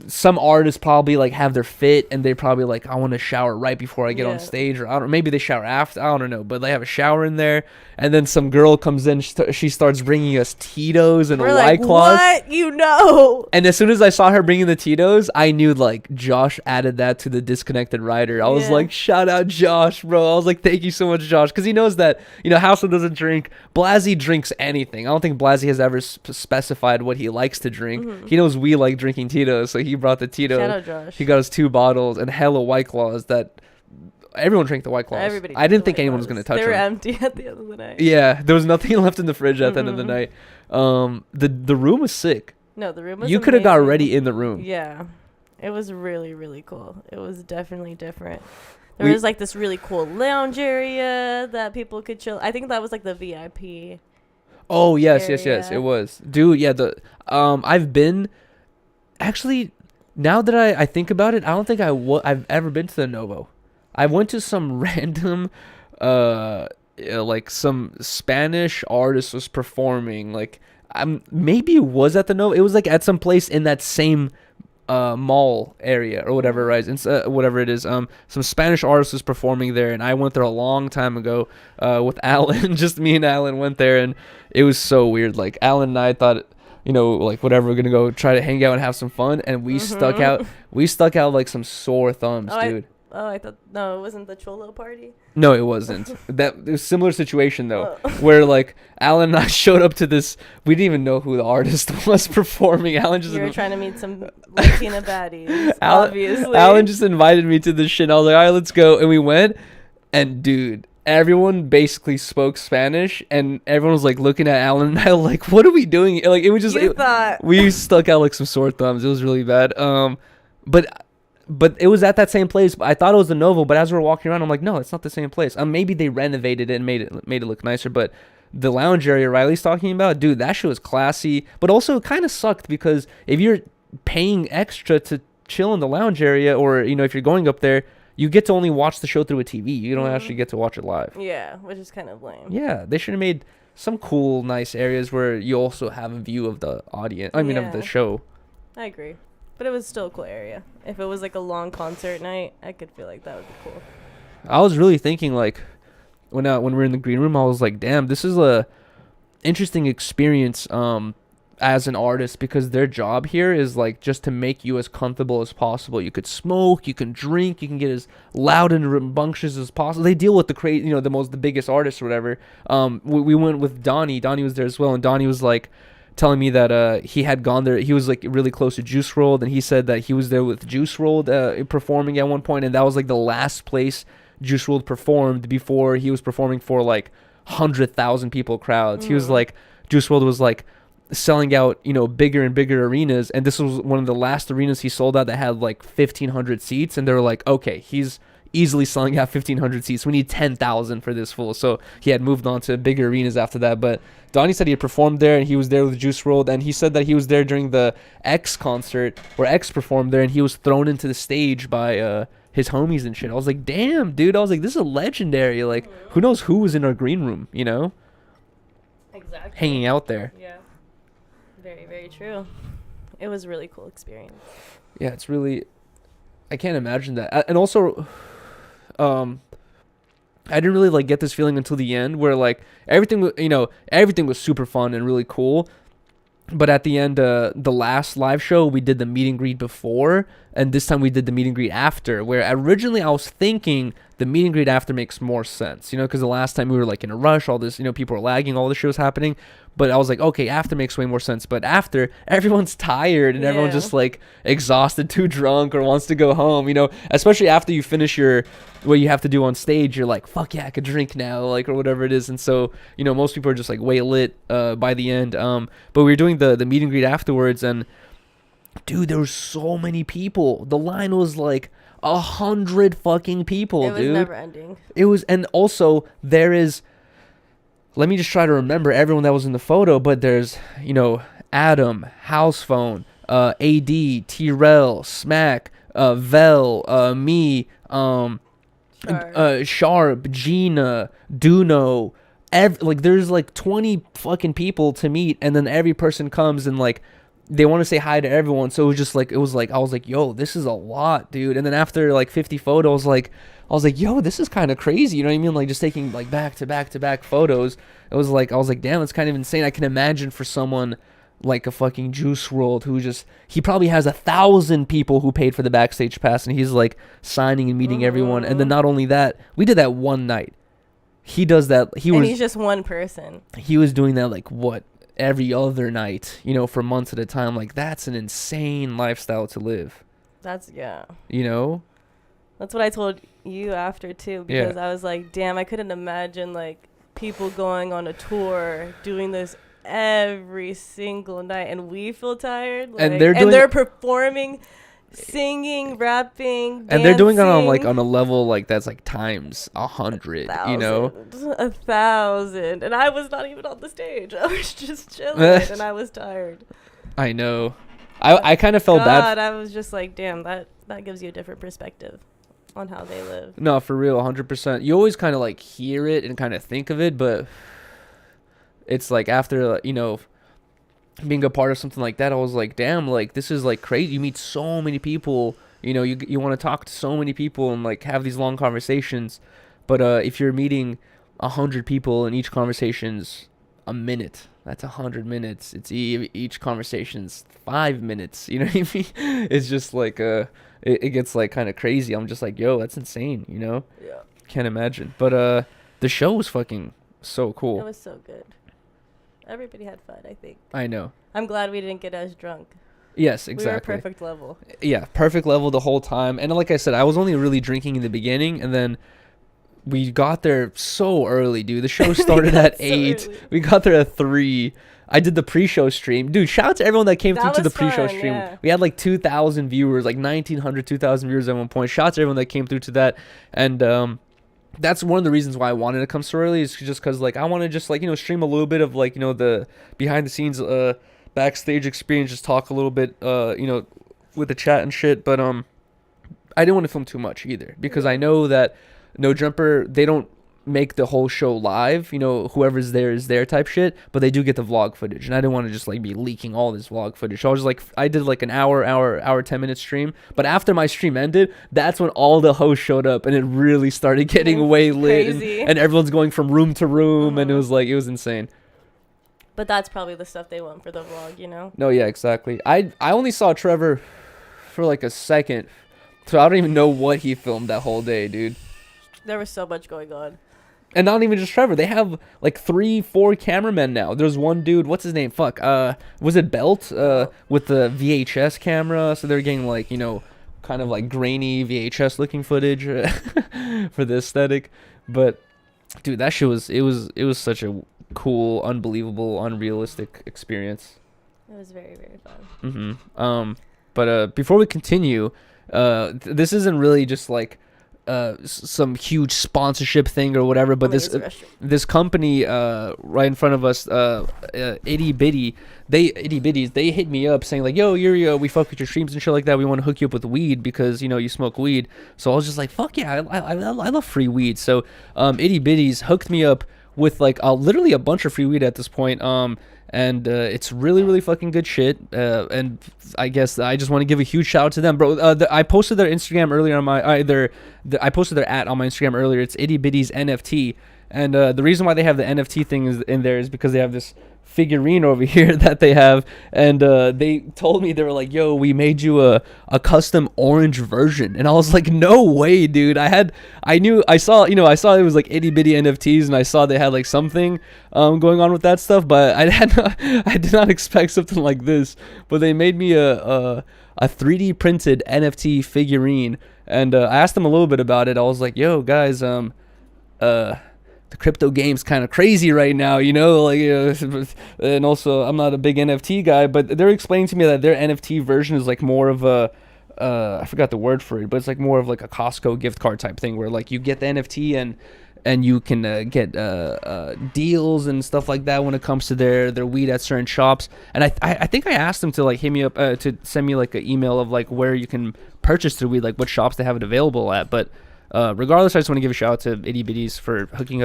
Some artists probably like have their fit and they probably like, I want to shower right before I get on stage, or I don't, maybe they shower after, I don't know, but they have a shower in there. And then some girl comes in, she starts bringing us Tito's and White Claws. What? You know. And as soon as I saw her bringing the Tito's, I knew like Josh added that to the disconnected rider. I was like, shout out Josh, bro. I was like, thank you so much, Josh, because he knows that, you know, Housephone doesn't drink. Blazzy drinks anything. I don't think Blazzy has ever specified what he likes to drink. He knows we like drinking Tito's, so he brought the Tito's. Shout out Josh. He got us 2 bottles and hella White Claws that everyone drank the White Claws. Everybody I didn't think anyone was going to touch them. They were empty at the end of the night. Yeah, there was nothing left in the fridge at the end of the night. The room was sick. No, the room was You could have got ready in the room. Yeah. It was really, really cool. It was definitely different. There was like this really cool lounge area that people could chill. I think that was like the VIP. Oh, yes, yes. It was. Dude, yeah, I've been actually, now that I think about it, I don't think I've ever been to the Novo. I went to some random like some Spanish artist was performing, like maybe it was at the Novo. It was like at some place in that same mall area or whatever, right? Whatever it is. Some Spanish artist was performing there, and I went there a long time ago with Alan. Just me and Alan went there, and it was so weird. Like Alan and I thought, you know, like whatever, we're gonna go try to hang out and have some fun, and we stuck out like some sore thumbs, dude. I thought, no, it wasn't the Cholo party. No, it wasn't. It was a similar situation though, where like Alan and I showed up to this. We didn't even know who the artist was performing. Alan just. You were trying to meet some Latina baddies, obviously. Alan just invited me to this shit. And I was like, all right, let's go, and we went. And dude, everyone basically spoke Spanish, and everyone was like looking at Alan and I like, what are we doing? Like it was just. We stuck out like some sore thumbs. It was really bad. But it was at that same place. I thought it was the Novo, but as we were walking around, I'm like, no, it's not the same place. Maybe they renovated it and made it look nicer. But the lounge area Riley's talking about, dude, that shit was classy. But also it kind of sucked because if you're paying extra to chill in the lounge area, or if you're going up there, you get to only watch the show through a TV. You don't actually get to watch it live. Yeah, which is kind of lame. Yeah, they should have made some cool, nice areas where you also have a view of the audience. I mean, of the show. I agree. But it was still a cool area. If it was like a long concert night, I could feel like that would be cool. I was really thinking, like, when we were in the green room, I was like, damn, this is a interesting experience as an artist, because their job here is like just to make you as comfortable as possible. You could smoke, you can drink, you can get as loud and rambunctious as possible. They deal with the crazy, the biggest artists or whatever. We went with Donnie was there as well, and Donnie was like telling me that he had gone there. He was like really close to Juice WRLD, and he said that he was there with Juice WRLD performing at one point, and that was like the last place Juice WRLD performed before he was performing for like 100,000 people crowds. He was like, Juice WRLD was like selling out, bigger and bigger arenas, and this was one of the last arenas he sold out that had like 1,500 seats, and they were like, okay, he's easily selling out 1,500 seats. We need 10,000 for this full. So he had moved on to bigger arenas after that. But Donnie said he had performed there, and he was there with Juice WRLD, and he said that he was there during the X concert where X performed there, and he was thrown into the stage by his homies and shit. I was like, damn, dude. I was like, this is legendary. Like, who knows who was in our green room, Exactly. hanging out there. Yeah. Very, very true. It was a really cool experience. Yeah, it's really, I can't imagine that. And also, I didn't really like get this feeling until the end, where like everything was super fun and really cool. But at the end, the last live show, we did the meet and greet before, and this time we did the meet and greet after, where originally I was thinking the meet and greet after makes more sense, because the last time we were like in a rush, all this, people were lagging, all this shit was happening. But I was like, okay, after makes way more sense. But after, everyone's tired and everyone's just like exhausted, too drunk, or wants to go home, especially after you finish what you have to do on stage. You're like, fuck yeah, I could drink now, like, or whatever it is. And so, most people are just like way lit by the end. But we were doing the meet and greet afterwards, and dude, there were so many people. The line was like 100 fucking people, dude. It was never ending. It was, and also there is, let me just try to remember everyone that was in the photo, but there's, Adam, Housephone, AD, T-Rel, Smack, Vel, me, Sharp, Jhene, Duno, there's like 20 fucking people to meet, and then every person comes and like they want to say hi to everyone. So it was like I was like, yo, this is a lot, dude. And then after like 50 photos, like I was like, yo, this is kind of crazy. You know what I mean? Like just taking like back to back photos. I was like, damn, it's kind of insane. I can imagine for someone like a fucking Juice WRLD who he probably has 1,000 people who paid for the backstage pass, and he's like signing and meeting everyone. And then not only that, we did that one night. He does that. He's just one person. He was doing that like every other night, for months at a time. Like, that's an insane lifestyle to live. That's That's what I told you after too, because I was like, damn, I couldn't imagine like people going on a tour doing this every single night, and we feel tired, like, and they're performing, singing, rapping, and they're doing it on like on a level like that's like times 100, 1,000, and I was not even on the stage. I was just chilling and I was tired. I know. I kind of felt bad. I was just like, damn, that gives you a different perspective on how they live. No, for real, 100%. You always kind of like hear it and kind of think of it, but it's like after being a part of something like that, I was like, damn, like this is like crazy. You meet so many people, you want to talk to so many people and like have these long conversations, but if you're meeting 100 people and each conversation's a minute, that's 100 minutes. It's each conversation's 5 minutes. You know what I mean? It's just like it gets like kind of crazy. I'm just like, yo, that's insane. Yeah. Can't imagine. But the show was fucking so cool. It was so good. Everybody had fun, I think. I know. I'm glad we didn't get as drunk. Yes, exactly. We were perfect level. Yeah, perfect level the whole time. And like I said, I was only really drinking in the beginning, and then we got there so early, dude. The show started at 8. Early. We got there at 3. I did the pre-show stream. Dude, shout out to everyone that came through to the pre-show stream. Yeah. We had like 2,000 viewers, like 1,900, 2,000 viewers at one point. Shout out to everyone that came through to that. And that's one of the reasons why I wanted to come so early, is just because like I want to just like, stream a little bit of like, the behind the scenes backstage experience, just talk a little bit, with the chat and shit, but I didn't want to film too much either because I know that No Jumper, they don't make the whole show live, you know, whoever's there is there type shit, but they do get the vlog footage, and I didn't want to just like be leaking all this vlog footage. So I was like, I did like an hour 10-minute stream, but after my stream ended, that's when all the hosts showed up, and it really started getting way lit, and everyone's going from room to room, and it was insane. But that's probably the stuff they want for the vlog, you know? No, yeah, exactly. I only saw Trevor for like a second, so I don't even know what he filmed that whole day, dude. There was so much going on. And not even just Trevor. They have like 3-4 cameramen now. There's one dude, what's his name? Was it Belt? With the VHS camera. So they're getting like, you know, kind of like grainy VHS looking footage for the aesthetic. But dude, that shit was such a cool, unbelievable, unrealistic experience. It was very, very fun. But before we continue, this isn't really just like some huge sponsorship thing or whatever, but this company right in front of us, Itty Bitty, they hit me up saying like, yo, Yuriy, we fuck with your streams and shit like that, we want to hook you up with weed because, you know, you smoke weed. So I was just like, fuck yeah, I love free weed. So Itty Bitties hooked me up with like literally a bunch of free weed at this point, and it's really, really fucking good shit. And I guess I just want to give a huge shout out to them, bro. I posted their Instagram earlier on my I posted their @ on my Instagram earlier. It's Itty Bitties NFT, and the reason why they have the NFT thing is in there is because they have this figurine over here that they have, and they told me, they were like, yo, we made you a custom orange version, and I was like, no way, dude. I saw it was like Itty Bitty NFTs, and I saw they had like something going on with that stuff, but I did not expect something like this. But they made me a 3D printed NFT figurine, and I asked them a little bit about it. I was like, yo guys, the crypto game's kind of crazy right now, you know, like, and also I'm not a big NFT guy, but they're explaining to me that their NFT version is like more of a, I forgot the word for it, but it's like more of like a Costco gift card type thing where like you get the NFT and you can get deals and stuff like that when it comes to their weed at certain shops. And I think I asked them to like hit me up to send me like an email of like where you can purchase the weed, like what shops they have it available at, but regardless, I just want to give a shout out to Itty Bitties for hooking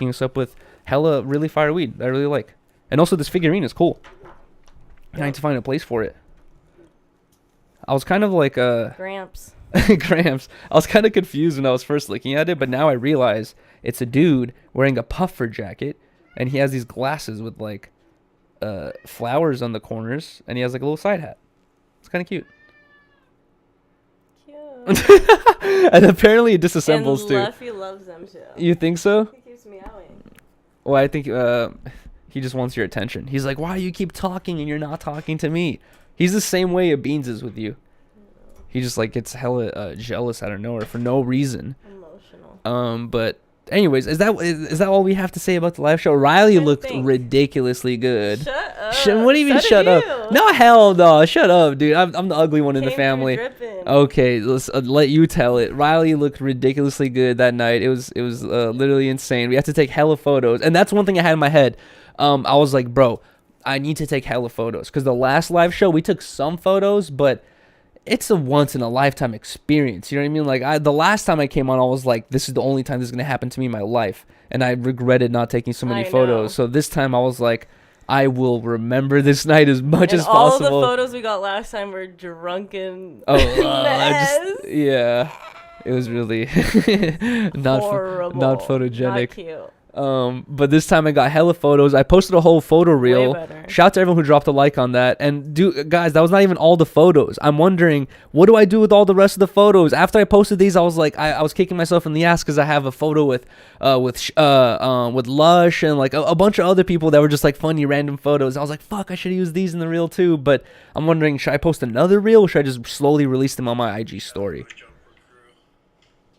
us up with hella really fire weed that I really like. And also this figurine is cool. I need to find a place for it. I was kind of like Gramps. Gramps. I was kind of confused when I was first looking at it, but now I realize it's a dude wearing a puffer jacket, and he has these glasses with like flowers on the corners, and he has like a little side hat. It's kind of cute. And apparently it disassembles and too. Luffy loves them too. You think so? He keeps meowing. Well, I think he just wants your attention. He's like, why do you keep talking and you're not talking to me? He's the same way a Beans is with you. He just like gets hella jealous out of nowhere for no reason. Emotional. But anyways, is that all we have to say about the live show? Rylee looked ridiculously good. Shut up. What do you mean shut up? No, hell no. Shut up, dude. I'm the ugly one in the family. Okay, let's let you tell it. Rylee looked ridiculously good that night. It was literally insane. We had to take hella photos, and that's one thing I had in my head. I was like, bro, I need to take hella photos because the last live show we took some photos, but it's a once in a lifetime experience. You know what I mean? Like the last time I came on, I was like, this is the only time this is going to happen to me in my life. And I regretted not taking so many photos. So this time I was like, I will remember this night as much as possible. All the photos we got last time were drunken. Oh, yeah. It was really not photogenic. Not cute. But this time I got hella photos. I posted a whole photo reel. Shout out to everyone who dropped a like on that. And guys, that was not even all the photos. I'm wondering, what do I do with all the rest of the photos? After I posted these, I was like, I was kicking myself in the ass because I have a photo with Lush and like a bunch of other people that were just like funny random photos. I was like, fuck, I should use these in the reel too. But I'm wondering, should I post another reel or should I just slowly release them on my IG story?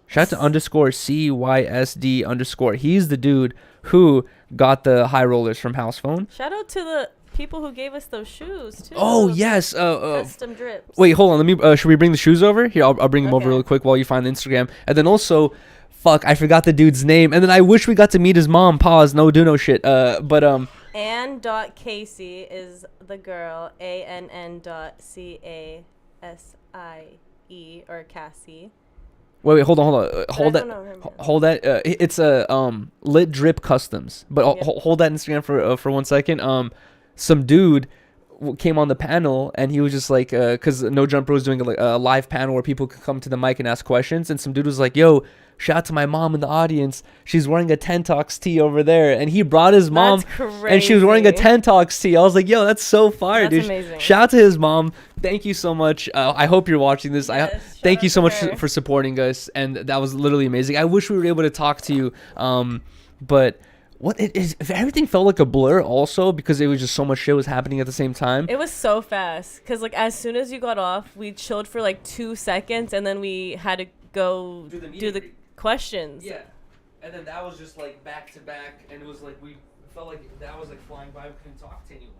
Shout out to _CYSD_. He's the dude who got the high rollers from Housephone. Shout out to the people who gave us those shoes too. Oh yes. Custom drips. Wait, hold on. Let me. Should we bring the shoes over? Here, I'll bring them over real quick while you find the Instagram. And then also, fuck, I forgot the dude's name. And then I wish we got to meet his mom. Pause. No shit. Ann.casie is the girl. ANN.casie. Cassie or Cassie. Wait, hold on. Hold that. It's a lit drip Customz. But hold that Instagram for 1 second. Some dude came on the panel and he was just like, because No Jumper was doing a live panel where people could come to the mic and ask questions, and some dude was like, "Yo, shout out to my mom in the audience. She's wearing a Tent Talks tee over there," and he brought his mom, and she was wearing a Tent Talks tee. I was like, "Yo, that's so fire, that's dude!" Amazing. Shout out to his mom. Thank you so much. I hope you're watching this. Thank you so much for supporting us, and that was literally amazing. I wish we were able to talk to you, but. What it is, everything felt like a blur also because it was just so much shit was happening at the same time. It was so fast because like as soon as you got off, we chilled for like 2 seconds and then we had to go do the questions. Yeah, and then that was just like back to back, and it was like we felt like that was like flying by. We couldn't talk to anyone.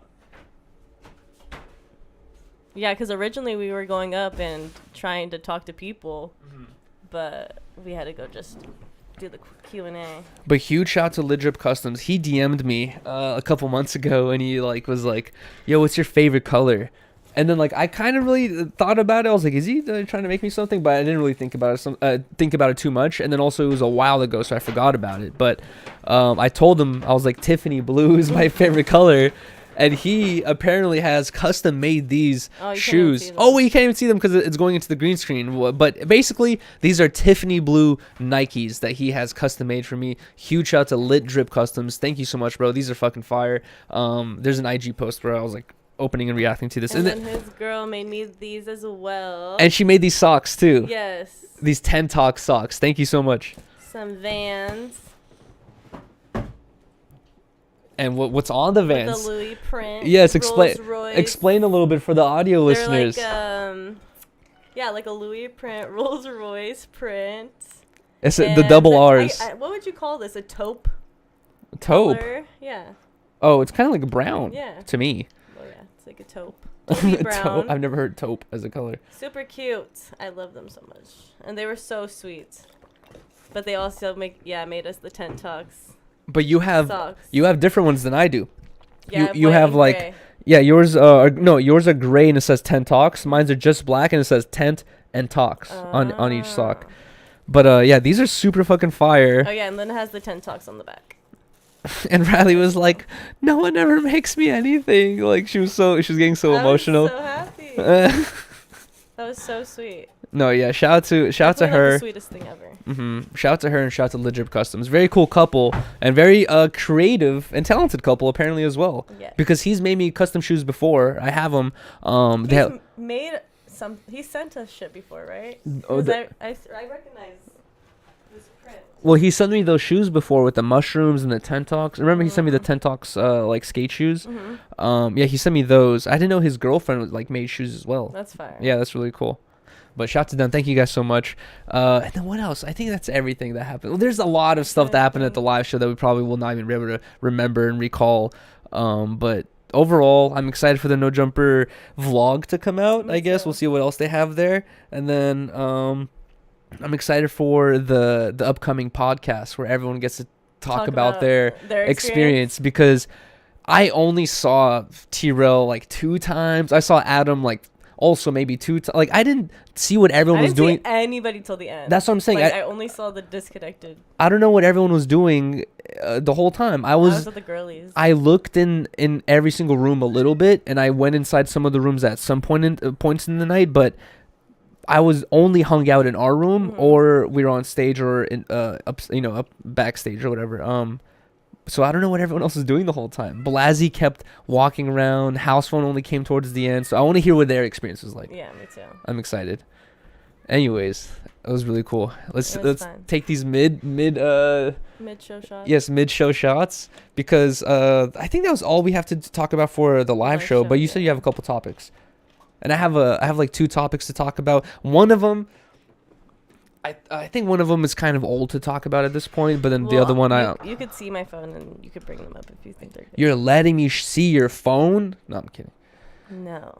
Yeah, because originally we were going up and trying to talk to people, but we had to go just do the Q&A. But huge shout out to Lidrip Customz. He DM'd me a couple months ago and he like was like, "Yo, what's your favorite color?" And then like I kind of really thought about it. I was like, "Is he trying to make me something?" But I didn't really think about it too much. And then also it was a while ago, so I forgot about it. But I told him, I was like, Tiffany blue is my favorite color. And he apparently has custom made these shoes. Oh, you can't even see them because it's going into the green screen. But basically, these are Tiffany blue Nikes that he has custom made for me. Huge shout out to Lit Drip Customz. Thank you so much, bro. These are fucking fire. There's an IG post where I was like opening and reacting to this. And then his girl made me these as well. And she made these socks too. Yes. These Tent Talks socks. Thank you so much. Some Vans. And what's on the Vans? With the Louis print. Yes, explain a little bit for the audio listeners. They're like a Louis print, Rolls Royce print. It's the double R's. What would you call this? A taupe? Taupe? Color? Yeah. Oh, it's kind of like a brown. Yeah. To me. Oh yeah, it's like a taupe. Brown. I've never heard taupe as a color. Super cute. I love them so much, and they were so sweet. But they also made us the Tent Talks. But you have different ones than I do. Yeah, you have like gray. Yeah, yours are gray and it says Tent Talks. Mine's are just black and it says Tent and Talks on each sock. But yeah, these are super fucking fire. Oh yeah, and then it has the Tent Talks on the back. And Rylee was like, "No one ever makes me anything." Like she was getting so emotional. I was so happy. That was so sweet. No, yeah, shout out to her. The sweetest thing ever. Shout out to her and shout out to Lidrip Customz. Very cool couple and very creative and talented couple apparently as well. Yeah. Because he's made me custom shoes before. I have them. He sent us shit before, right? Oh, I recognize this print. Well, he sent me those shoes before with the mushrooms and the Tent Talks. Remember, he sent me the Tent Talks like skate shoes. Yeah, he sent me those. I didn't know his girlfriend like made shoes as well. That's fire. Yeah, that's really cool. But shout out to them. Thank you guys so much. And then what else? I think that's everything that happened. Well, there's a lot of stuff that happened at the live show that we probably will not even be able to remember and recall. But overall, I'm excited for the No Jumper vlog to come out. I guess we'll see what else they have there. And then I'm excited for the upcoming podcast where everyone gets to talk about their experience because I only saw T-Rail like 2 times. I saw Adam like also maybe 2 times. Like I didn't see what everyone was doing. I didn't see anybody till the end. That's what I'm saying. Like, I only saw the disconnected. I don't know what everyone was doing the whole time. I was with the girlies. I looked in every single room a little bit, and I went inside some of the rooms at some points in the night, but I was only hung out in our room, or we were on stage, or in up backstage or whatever. So I don't know what everyone else was doing the whole time. Blazzy kept walking around. Housephone only came towards the end, so I want to hear what their experience was like. Yeah, me too. I'm excited. Anyways, it was really cool. Let's fun. take these mid show shots. Yes, mid show shots, because I think that was all we have to talk about for the live show. But you said you have a couple topics, and I have like 2 topics to talk about. One of them, I think one of them is kind of old to talk about at this point, but then the other one you could see my phone and you could bring them up if you think they're good. You're letting me see your phone? No, I'm kidding. No.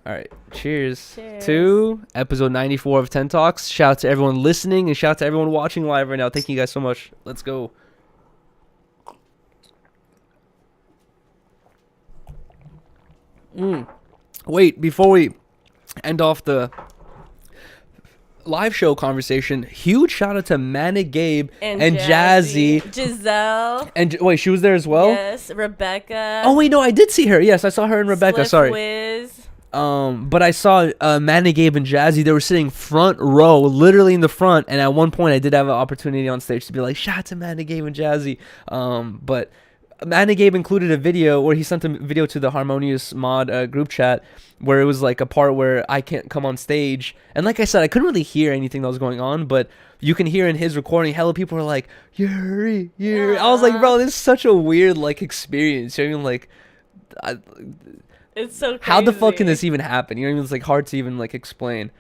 All right. Cheers to episode 94 of Tent Talks. Shout out to everyone listening and shout out to everyone watching live right now. Thank you guys so much. Let's go. Wait, before we end off the live show conversation, huge shout out to Manic Gabe and Jazzy. Giselle. And wait, she was there as well? Yes, Rebecca. Oh wait, no, I did see her. Yes, I saw her and Rebecca. Spliff Sorry. Wiz. But I saw Manic Gabe and Jazzy. They were sitting front row, literally in the front. And at one point, I did have an opportunity on stage to be like, shout out to Manic Gabe and Jazzy. But Manic Gabe included a video where he sent a video to the Harmonious mod group chat where it was like a part where I can't come on stage. And like I said, I couldn't really hear anything that was going on, but you can hear in his recording, hella people were like, Yuri. I was like, bro, this is such a weird like experience. You know what I mean? Like, it's so crazy. How the fuck can this even happen? You know what I mean? It's like hard to even like explain.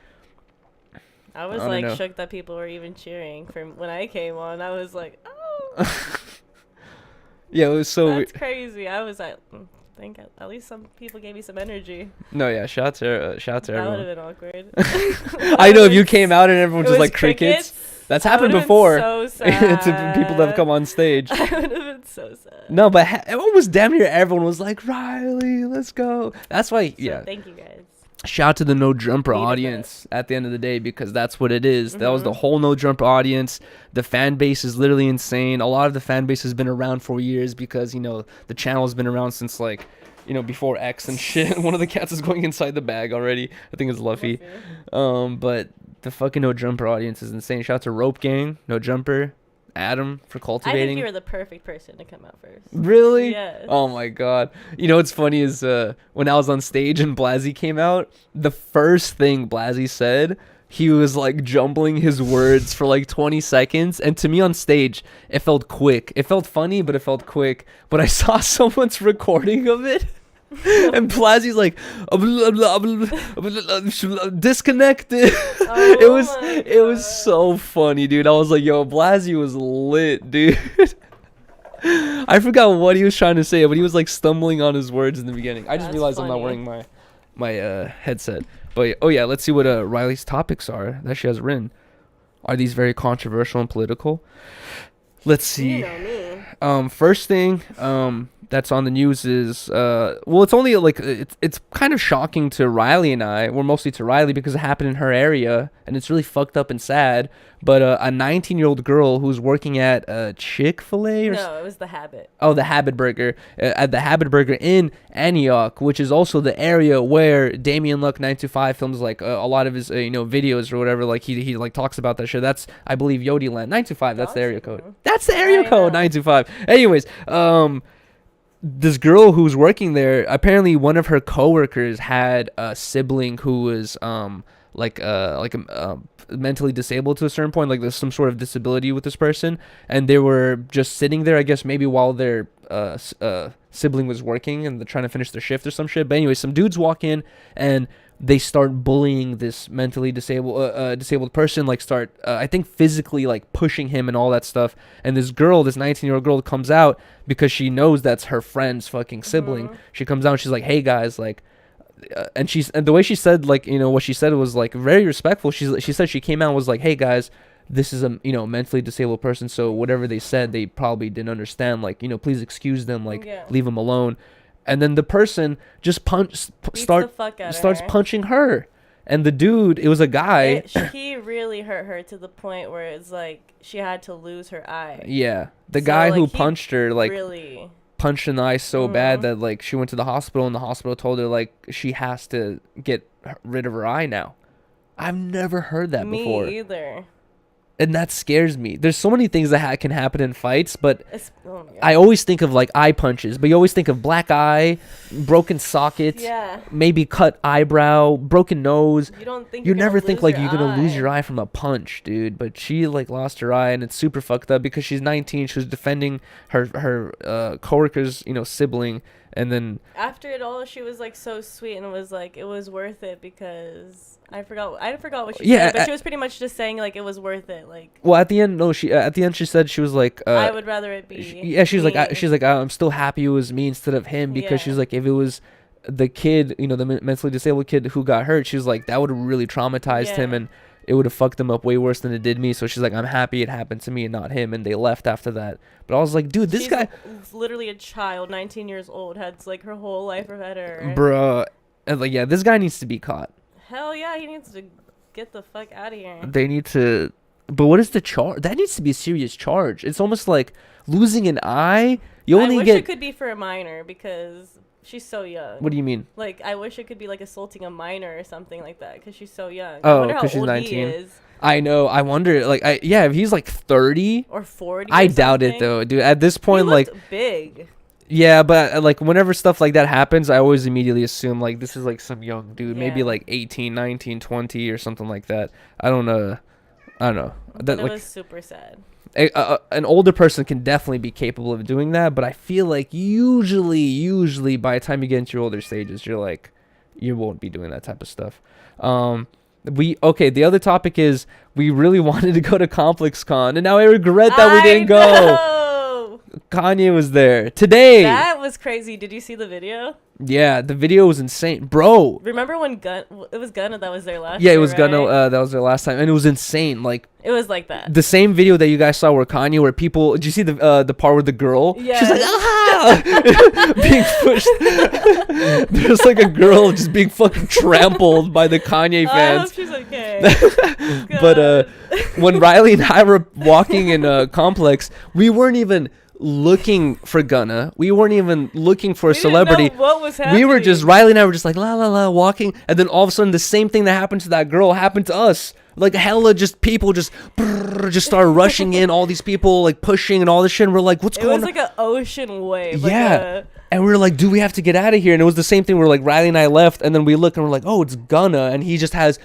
I was like shook that people were even cheering from when I came on. I was like, oh. Yeah, it was so That's crazy. I was like, think at least some people gave me some energy. No, yeah, shout to everyone. That would have been awkward. I know if you came out and everyone was like crickets. That's happened before. So sad. To people that have come on stage. I would have been so sad. No, but almost damn near everyone was like, Rylee, let's go. That's why, so yeah. Thank you guys. Shout out to the No Jumper audience at the end of the day, because that's what it is. That was the whole No Jumper audience. The fan base is literally insane. A lot of the fan base has been around for years because, you know, the channel has been around since like, you know, before X and shit. One of the cats is going inside the bag already. I think it's Luffy. But the fucking No Jumper audience is insane. Shout out to Rope Gang, No Jumper, Adam for cultivating. I think you were the perfect person to come out first. Really? Yes. Oh my god. You know what's funny is when I was on stage and Blazzy came out, the first thing Blazzy said, he was like jumbling his words for like 20 seconds. And to me on stage, it felt quick. It felt funny, but it felt quick. But I saw someone's recording of it. And Blazzy's like disconnected. It was so funny, dude. I was like, yo, Blazzy was lit, dude. I forgot what he was trying to say, but he was like stumbling on his words in the beginning. I just realized funny. I'm not wearing my headset. But oh yeah, let's see what Rylee's topics are that she has written. Are these very controversial and political? Let's see. You know me. First thing that's on the news is well, it's only like it's kind of shocking to Rylee and I. Well, mostly to Rylee because it happened in her area and it's really fucked up and sad. But a 19-year-old girl who's working at Chick-fil-A No, it was The Habit. Oh, the Habit Burger. At the Habit Burger in Antioch, which is also the area where Damian Luck 925 films like a lot of his videos or whatever. Like he like talks about that shit. That's I believe Yodi Land 925. That's the area code. That's the area code 925. Anyways, this girl who's working there, apparently one of her coworkers had a sibling who was mentally disabled to a certain point. Like there's some sort of disability with this person, and they were just sitting there, I guess maybe while their sibling was working and they're trying to finish their shift or some shit. But anyway, some dudes walk in and they start bullying this mentally disabled person, like start I think physically like pushing him and all that stuff. And this girl, this 19-year-old girl, comes out because she knows that's her friend's fucking sibling. She comes out and she's like, hey guys, like and the way she said, like, you know, what she said was like very respectful. She said she came out and was like, hey guys, this is a mentally disabled person, so whatever they said they probably didn't understand, like, please excuse them, like leave them alone. And then the person just starts punching her. And the dude, it was a guy. He really hurt her to the point where it's like she had to lose her eye. Yeah. The guy who punched her, like, really punched in the eye so bad that, like, she went to the hospital and the hospital told her, like, she has to get rid of her eye now. I've never heard that before. Me either. And that scares me. There's so many things that can happen in fights, but I always think of like eye punches, but you always think of black eye, broken socket, maybe cut eyebrow, broken nose. You never think like you're gonna lose your eye from a punch, dude. But she like lost her eye, and it's super fucked up because she's 19. She was defending her coworker's sibling. And then after it all, she was like so sweet and was like, it was worth it because I forgot what she said, but she was pretty much just saying like it was worth it. Like, well, at the end she said she was like, I would rather it be. She's like I'm still happy it was me instead of him, because she's like, if it was the kid, the mentally disabled kid who got hurt, she's like, that would have really traumatized him and it would have fucked him up way worse than it did me. So she's like, I'm happy it happened to me and not him. And they left after that. But I was like, dude, this guy, literally a child, 19 years old, had like her whole life ahead of her. Bruh. And like, yeah, this guy needs to be caught. Hell yeah, he needs to get the fuck out of here. They need to. But what is the charge? That needs to be a serious charge. It's almost like losing an eye. You only I wish get. it could be for a minor because she's so young. What do you mean? Like, I wish it could be like assaulting a minor or something like that because she's so young. Oh, because she's 19. I know. I wonder. Like, if he's like 30 or 40. I doubt it though, dude. At this point, he like, big. Yeah, but like whenever stuff like that happens, I always immediately assume like this is like some young dude, maybe like 18, 19, 20 or something like that. I don't know. That it like was super sad. An older person can definitely be capable of doing that, but I feel like usually by the time you get into your older stages, you're like, you won't be doing that type of stuff. The other topic is we really wanted to go to ComplexCon, and now I regret that we didn't go. Kanye was there today. That was crazy. Did you see the video? Yeah, the video was insane, bro. Remember when it was Gunna that was there last year? Yeah, it was right? Gunna. That was their last time, and it was insane. Like it was like that. The same video that you guys saw where Kanye, where people. Did you see the part where the girl? Yeah. She's like being pushed. There's like a girl just being fucking trampled by the Kanye fans. I hope she's okay. But when Rylee and I were walking in Complex, we weren't even looking for Gunna. We weren't even looking for a celebrity. Didn't know what was happening. We were just Rylee and I were just like la la la walking, and then all of a sudden the same thing that happened to that girl happened to us. Like hella just people just started rushing in, all these people like pushing and all this shit, and we're like, what's going on? It was like an ocean wave. Yeah. And we were like, dude, we have to get out of here. And it was the same thing where like Rylee and I left, and then we look and we're like, oh, it's Gunna, and he just has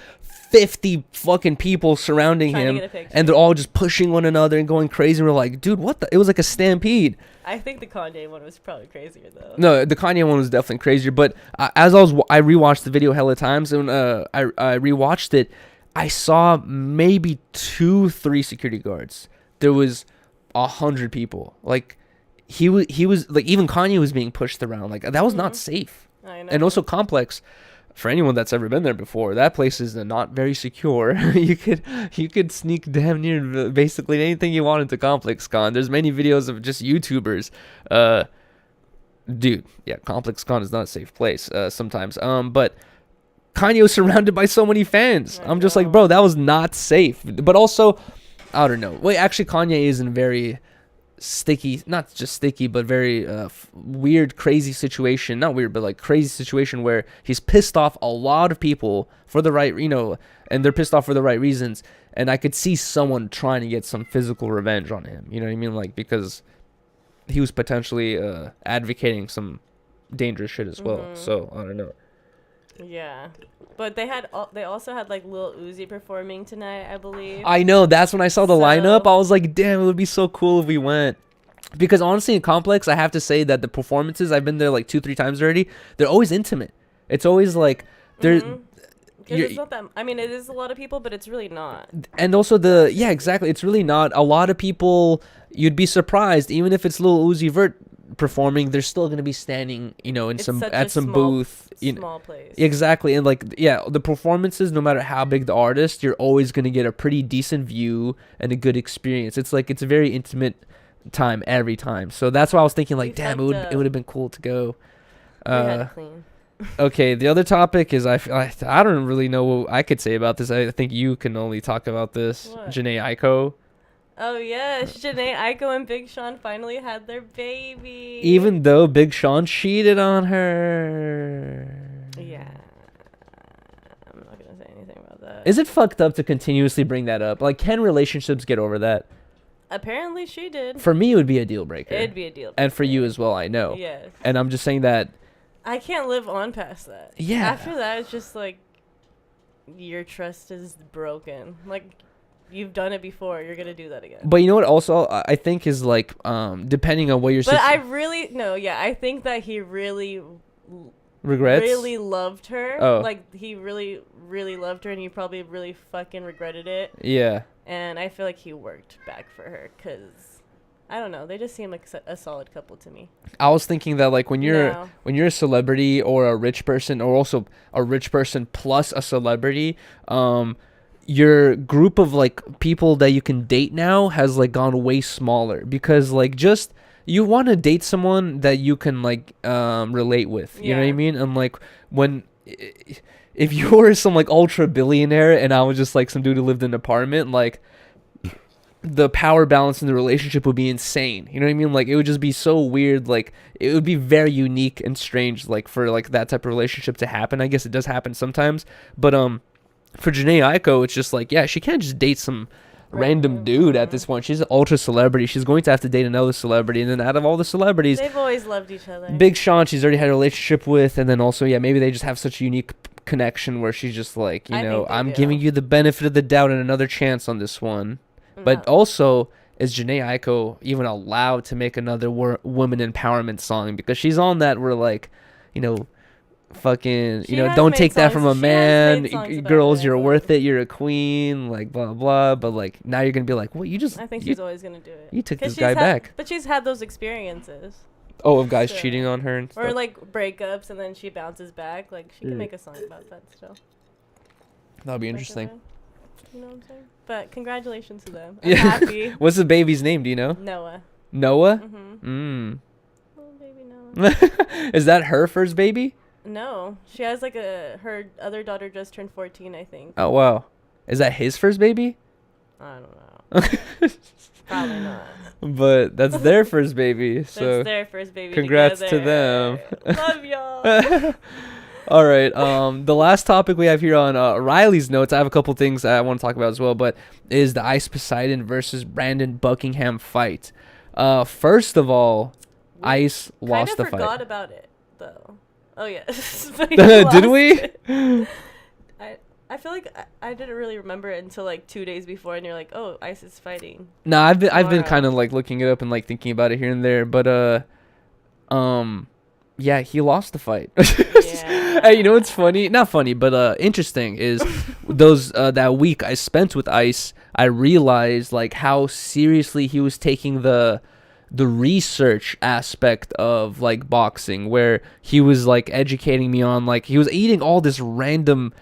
50 fucking people surrounding him, and they're all just pushing one another and going crazy. And we're like, dude, what the? It was like a stampede. I think the Kanye one was probably crazier though. No, the Kanye one was definitely crazier. But I rewatched the video hella times, and I rewatched it. I saw maybe 2-3 security guards. There was 100 people. Like he was like, even Kanye was being pushed around. Like that was not safe. I know. And also Complex. For anyone that's ever been there before, that place is not very secure. you could sneak damn near basically anything you want into ComplexCon. There's many videos of just YouTubers. Dude, yeah, ComplexCon is not a safe place sometimes. But Kanye was surrounded by so many fans. I'm just like, bro, that was not safe. But also, I don't know. Wait, actually, Kanye is in very sticky, not just sticky, but very weird, crazy situation. Not weird, but like crazy situation where he's pissed off a lot of people for the right, and they're pissed off for the right reasons. And I could see someone trying to get some physical revenge on him. You know what I mean? Like, because he was potentially advocating some dangerous shit as well. So I don't know. Yeah, but they also had like Lil Uzi performing tonight, I believe. I know. That's when I saw the lineup. I was like, damn, it would be so cool if we went. Because honestly, in Complex, I have to say that the performances, I've been there like 2-3 times already. They're always intimate. It's always like they're. It's not that. I mean, it is a lot of people, but it's really not. And also exactly. It's really not a lot of people. You'd be surprised, even if it's Lil Uzi Vert performing, they're still gonna be standing, in some booth, small place. Exactly. And like, yeah, the performances, no matter how big the artist, you're always gonna get a pretty decent view and a good experience. It's like it's a very intimate time every time. So that's why I was thinking like, damn, it would have been cool to go. Okay, the other topic is I don't really know what I could say about this. I think you can only talk about this. What? Jhene Aiko. Oh yes, Jhene, Aiko, and Big Sean finally had their baby. Even though Big Sean cheated on her. Yeah. I'm not gonna say anything about that. Is it fucked up to continuously bring that up? Like, can relationships get over that? Apparently she did. For me, it would be a deal breaker. It'd be a deal breaker. And for you as well, I know. Yes. And I'm just saying that. I can't live on past that. Yeah. After that, it's just like, your trust is broken. Like, you've done it before. You're gonna do that again. But you know what? Also, I think is like, depending on what you're. But I think that he really regrets. Really loved her. Oh. Like he really, really loved her, and he probably really fucking regretted it. Yeah. And I feel like he worked back for her, cause I don't know. They just seem like a solid couple to me. I was thinking that like when you're a celebrity or a rich person, or also a rich person plus a celebrity, your group of like people that you can date now has like gone way smaller, because like just you want to date someone that you can like relate with, you know what I mean? And like when if you were some like ultra billionaire and I was just like some dude who lived in an apartment, like the power balance in the relationship would be insane. You know what I mean? Like it would just be so weird. Like it would be very unique and strange, like for like that type of relationship to happen. I guess it does happen sometimes, but for Jhene Aiko, it's just like, yeah, she can't just date some random dude at this point. She's an ultra celebrity. She's going to have to date another celebrity, and then out of all the celebrities, they've always loved each other. Big Sean, she's already had a relationship with, and then also, yeah, maybe they just have such a unique connection where she's just like, you know, I'm giving you the benefit of the doubt and another chance on this one. But also, is Jhene Aiko even allowed to make another woman empowerment song? Because she's on that where, like, you know, fucking, you know, don't take that from a man. Girls, you're worth it. You're a queen. Like, blah, blah. But, like, now you're going to be like, what? You just. I think she's always going to do it. You took this guy back. But she's had those experiences. Oh, of guys cheating on her and stuff. Or, like, breakups and then she bounces back. Like, she can make a song about that still. That'll be interesting. You know what I'm saying? But congratulations to them. I'm happy. What's the baby's name? Do you know? Noah. Noah? Mm-hmm. Little baby Noah. Is that her first baby? No. She has like her other daughter just turned 14, I think. Oh, wow. Is that his first baby? I don't know. Probably not. But that's their first baby. So that's their first baby. Congrats together. to them. Love y'all. All right. The last topic we have here on Rylee's notes, I have a couple things I want to talk about as well, but is the Ice Poseidon versus Brandon Buckingham fight. First of all, Ice lost the fight. I forgot about it though. Oh yeah. Did we? I feel like I didn't really remember it until like 2 days before, and you're like, oh, Ice is fighting. Nah, I've been kind of like looking it up and like thinking about it here and there, but yeah, he lost the fight. Yeah. Hey, you know what's funny? Not funny, but interesting is those that week I spent with Ice, I realized like how seriously he was taking the research aspect of like boxing, where he was like educating me on, like he was eating all this random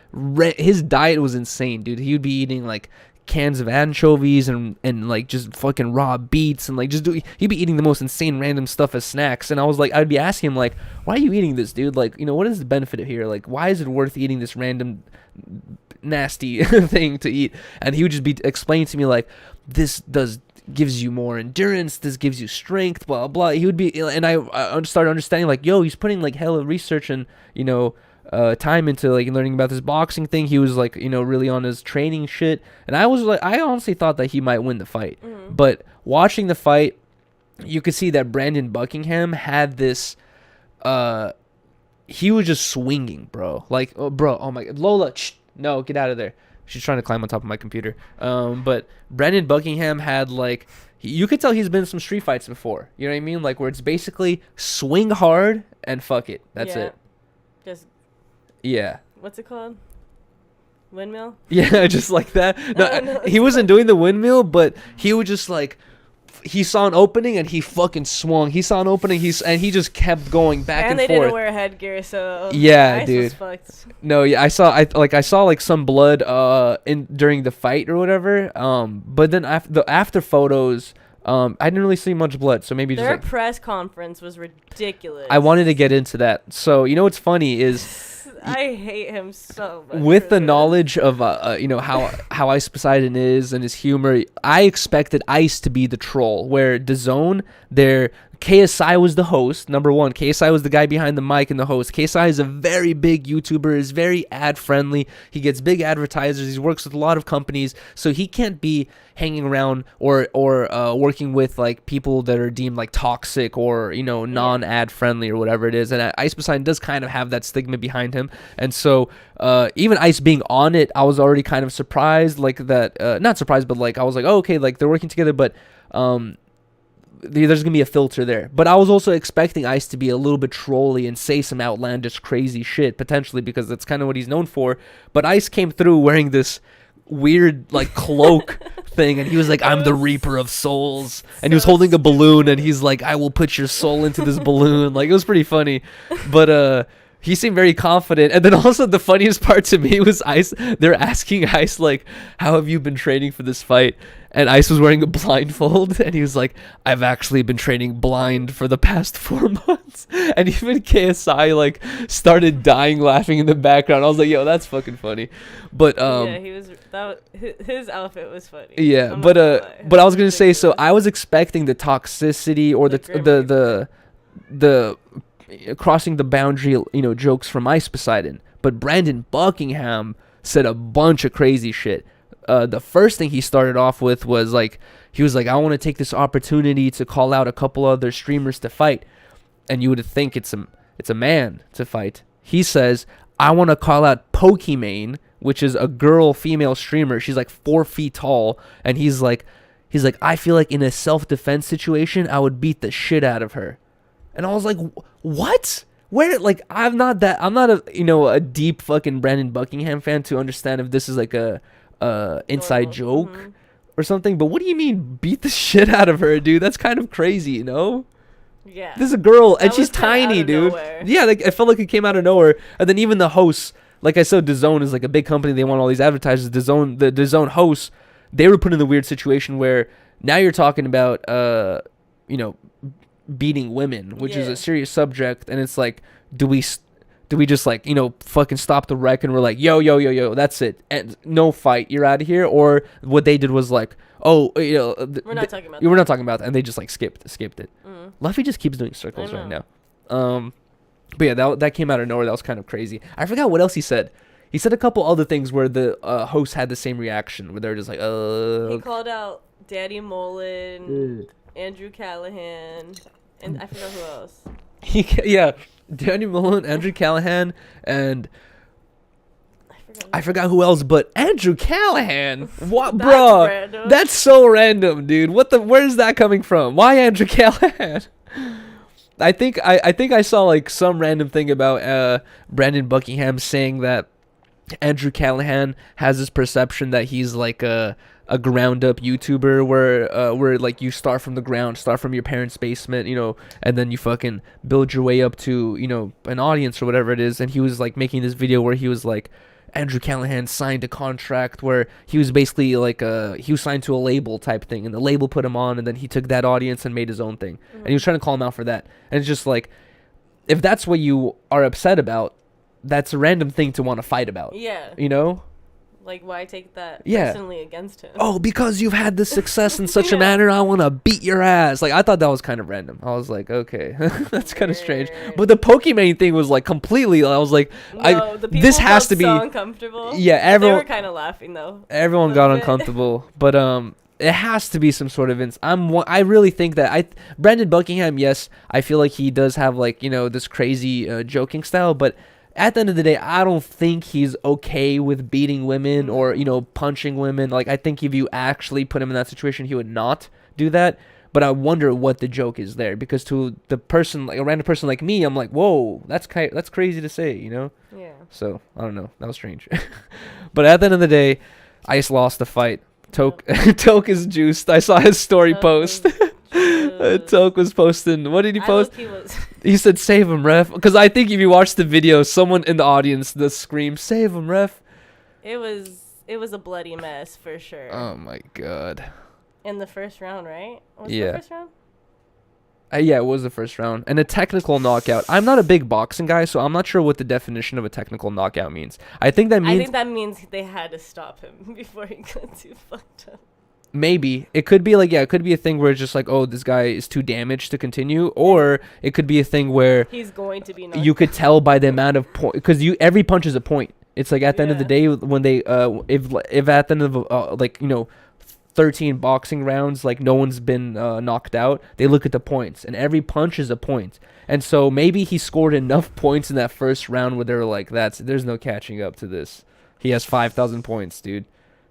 his diet was insane, dude. He would be eating like cans of anchovies and like just fucking raw beets and like he'd be eating the most insane random stuff as snacks. And I was like, I'd be asking him like, why are you eating this, dude? Like, you know, what is the benefit of here? Like, why is it worth eating this random nasty thing to eat? And he would just be explaining to me like, this gives you more endurance, this gives you strength, blah blah. He would be, and I started understanding like, yo, he's putting like hella research and, you know, time into like learning about this boxing thing. He was like, you know, really on his training shit, and I was like, I honestly thought that he might win the fight. But watching the fight, you could see that Brandon Buckingham had this he was just swinging, bro. Like, oh my god, Lola, no, get out of there. She's trying to climb on top of my computer. But Brandon Buckingham had like, you could tell he's been in some street fights before. You know what I mean? Like where it's basically swing hard and fuck it. That's it. Just. Yeah. What's it called? Windmill? Yeah, just like that. No, he wasn't doing the windmill, but he would just like, he saw an opening and he fucking swung. He saw an opening, and he just kept going back and forth. And they didn't wear headgear, so yeah, Ice dude. Was fucked. No, yeah, I saw like some blood during the fight or whatever. But then after photos, I didn't really see much blood, so maybe their just like, press conference was ridiculous. I wanted to get into that. So you know what's funny is, I hate him so much. With the knowledge of you know how Ice Poseidon is and his humor, I expected Ice to be the troll, where DAZN, KSI was the host. Number one, KSI was the guy behind the mic and the host. KSI is a very big YouTuber, is very ad friendly. He gets big advertisers. He works with a lot of companies, so he can't be hanging around or working with like people that are deemed like toxic or, you know, non-ad friendly or whatever it is. And Ice Poseidon does kind of have that stigma behind him. And so even Ice being on it, I was already kind of surprised, like that. Not surprised, but like I was like, oh, okay, like they're working together, but there's gonna be a filter there. But I was also expecting Ice to be a little bit trolly and say some outlandish crazy shit, potentially, because that's kind of what he's known for. But Ice came through wearing this weird like cloak thing, and he was like, I'm the Reaper of Souls, and he was holding a balloon, and he's like, I will put your soul into this balloon. Like, it was pretty funny. But he seemed very confident. And then also the funniest part to me was Ice. They're asking Ice like, "How have you been training for this fight?" And Ice was wearing a blindfold, and he was like, "I've actually been training blind for the past 4 months." And even KSI like started dying laughing in the background. I was like, "Yo, that's fucking funny." But yeah, he was. His outfit was funny. Yeah, but I was gonna say, so I was expecting the toxicity or the crossing the boundary, jokes from Ice Poseidon, but Brandon Buckingham said a bunch of crazy shit. The first thing he started off with was like, he was like, "I want to take this opportunity to call out a couple other streamers to fight," and you would think it's a man to fight. He says, "I want to call out Pokimane," which is a female streamer. She's like 4 feet tall, and he's like, "I feel like in a self-defense situation, I would beat the shit out of her." And I was like, "What? Where?" Like, I'm not a deep fucking Brandon Buckingham fan to understand if this is like a inside joke or something. But what do you mean beat the shit out of her, dude? That's kind of crazy, Yeah. This is a girl, and That she's was kinda tiny, out of dude. nowhere. Yeah, like I felt like it came out of nowhere. And then even the hosts, like I said, DAZN is like a big company. They want all these advertisers. The DAZN hosts, they were put in the weird situation where now you're talking about, beating women, which is a serious subject. And it's like, do we just like, fucking stop the wreck and we're like, yo, that's it, and no fight, you're out of here? Or what they did was like, oh, we're not talking about that. We're not talking about that, and they just like skipped it. Luffy just keeps doing circles right now. But yeah, that came out of nowhere. That was kind of crazy. I forgot what else he said. He said a couple other things where the hosts had the same reaction, where they're just like, He called out Daddy Mullen, Andrew Callahan, and I forgot who else. Yeah, Danny Mullen, Andrew Callahan, and I forgot who else, but Andrew Callahan. What, bro? Random. That's so random, dude. Where's that coming from? Why Andrew Callahan? I think I saw like some random thing about Brandon Buckingham saying that Andrew has this perception that he's like a ground up YouTuber where like you start from the ground, start from your parents' basement, and then you fucking build your way up to, an audience or whatever it is. And he was like making this video where he was like, Andrew Callahan signed a contract where he was basically like he was signed to a label type thing, and the label put him on, and then he took that audience and made his own thing. And he was trying to call him out for that. And it's just like, if that's what you are upset about, that's a random thing to want to fight about. Yeah. Like, why take that personally against him? Oh, because you've had this success in such a manner, I want to beat your ass. Like, I thought that was kind of random. I was like, okay, that's kind of strange. But the Pokimane thing was like completely, I was like, the people this has to be so uncomfortable. Yeah, everyone. They were kind of laughing though. Everyone got uncomfortable, but it has to be some sort of I really think that Brandon Buckingham, yes, I feel like he does have like, this crazy joking style, but at the end of the day, I don't think he's okay with beating women or, punching women. Like, I think if you actually put him in that situation, he would not do that. But I wonder what the joke is there, because to the person, like a random person like me, I'm like, whoa, that's crazy to say, Yeah. So I don't know. That was strange. But at the end of the day, Ice lost the fight. Toke is juiced. I saw his story post. Toke was posting. What did he post? He said, "Save him, ref." Because I think if you watch the video, someone in the audience does scream, "Save him, ref." It was a bloody mess for sure. Oh my god. In the first round, right? Was Yeah. it the first round? Yeah, it was the first round. And a technical knockout. I'm not a big boxing guy, so I'm not sure what the definition of a technical knockout means. I think that means they had to stop him before he got too fucked up. Maybe. It could be like, it could be a thing where it's just like, oh, this guy is too damaged to continue. Or it could be a thing where he's going to be knocked you could tell by the amount of point, because every punch is a point. It's like at the end of the day, when they if at the end of 13 boxing rounds, like no one's been knocked out, they look at the points, and every punch is a point. And so maybe he scored enough points in that first round where they're like, there's no catching up to this. He has 5,000 points, dude.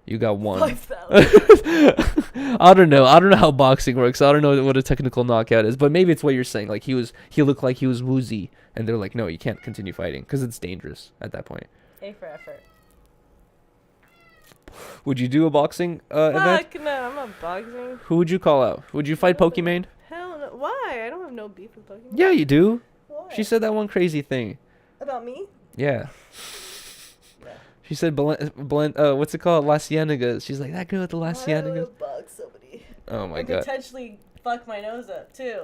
You got one. 5,000. I don't know how boxing works. I don't know what a technical knockout is, but maybe it's what you're saying. Like he looked like he was woozy, and they're like, no, you can't continue fighting because it's dangerous at that point. A for effort. Would you do a boxing event? Fuck no, I'm not boxing. Who would you call out? Would you fight Pokimane? Hell no. Why? I don't have no beef with Pokimane. Yeah, you do. Why? She said that one crazy thing. About me? Yeah. She said, what's it called? La Cienega. She's like, that girl with the La Cienega. I would fuck somebody. Oh my god. Potentially fuck my nose up too.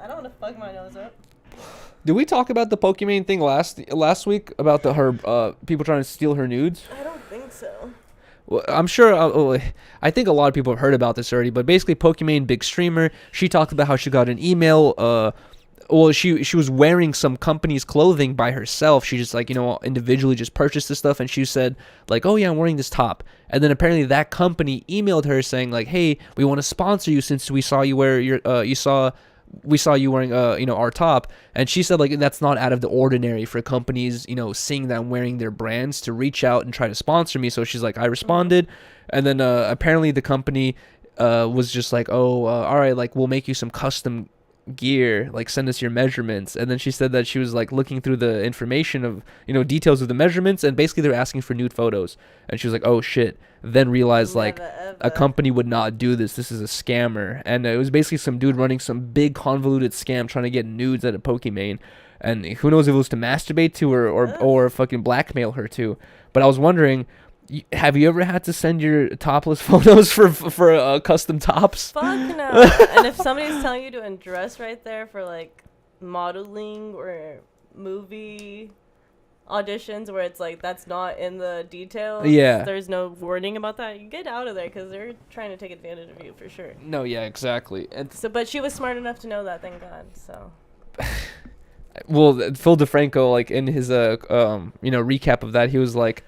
I don't want to fuck my nose up. Did we talk about the Pokimane thing last week about her people trying to steal her nudes? I don't think so. Well, I'm sure. I think a lot of people have heard about this already. But basically, Pokimane, big streamer, she talked about how she got an email. She was wearing some company's clothing by herself. She just individually just purchased this stuff, and she said like, "Oh yeah, I'm wearing this top." And then apparently that company emailed her saying like, "Hey, we want to sponsor you since we saw you wear we saw you wearing our top." And she said like that's not out of the ordinary for companies seeing that I'm wearing their brands to reach out and try to sponsor me. So she's like, I responded, and then apparently the company was just like, "Oh, all right, like we'll make you some custom gear, like send us your measurements." And then she said that she was like looking through the information of details of the measurements, and basically they're asking for nude photos. And she was like, oh shit, then realized like a company would not do this is a scammer. And it was basically some dude running some big convoluted scam trying to get nudes at a Pokimane, and who knows if it was to masturbate to her or fucking blackmail her too. But I was wondering, have you ever had to send your topless photos for custom tops? Fuck no. And if somebody's telling you to undress right there for like modeling or movie auditions where it's like that's not in the details, there's no warning about that, you get out of there because they're trying to take advantage of you for sure. No, yeah, exactly. And but she was smart enough to know that, thank God. So well, Phil DeFranco, like in his recap of that, he was like,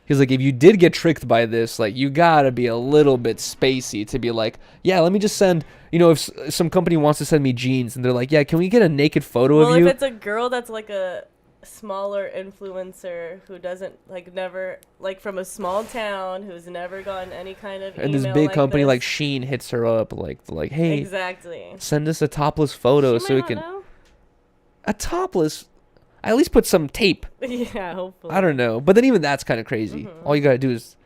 if you did get tricked by this, like you gotta be a little bit spacey to be like, yeah, let me just send, if some company wants to send me jeans and they're like, yeah, can we get a naked photo of you? Well, if it's a girl that's like a smaller influencer who doesn't never from a small town who's never gotten any kind of and this big company like Shein hits her up like hey, exactly, send us a topless photo so we can know. A topless, at least put some tape. Yeah, hopefully. I don't know, but then even that's kind of crazy. All you gotta do is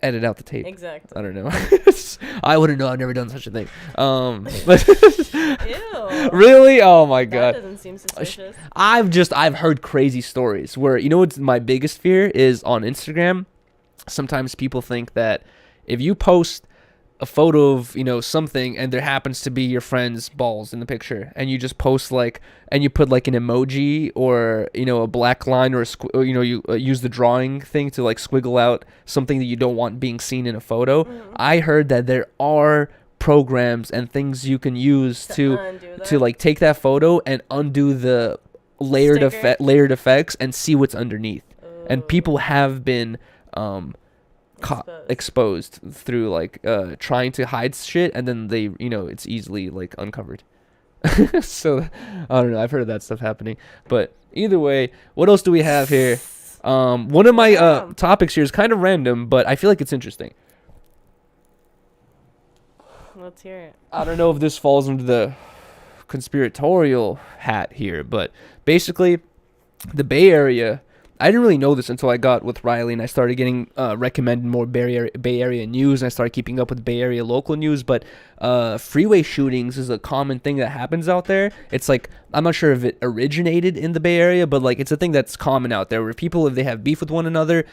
edit out the tape. Exactly. I don't know. I wouldn't know. I've never done such a thing. But ew. Really? Oh my god. That doesn't seem suspicious. I've heard crazy stories where what's my biggest fear is on Instagram. Sometimes people think that if you post a photo of something and there happens to be your friend's balls in the picture and you just post and you put an emoji or a black line or you use the drawing thing to squiggle out something that you don't want being seen in a photo. I heard that there are programs and things you can use to take that photo and undo the layered effects and see what's underneath. Ooh. And people have been exposed through trying to hide shit, and then they it's easily uncovered. So I don't know, I've heard of that stuff happening. But either way, what else do we have here? One of my topics here is kind of random, but I feel like it's interesting. Let's hear it. I don't know if this falls into the conspiratorial hat here, but basically the Bay Area, I didn't really know this until I got with Rylee and I started getting recommended more Bay Area news, and I started keeping up with Bay Area local news. But freeway shootings is a common thing that happens out there. It's I'm not sure if it originated in the Bay Area, but it's a thing that's common out there where people, if they have beef with one another,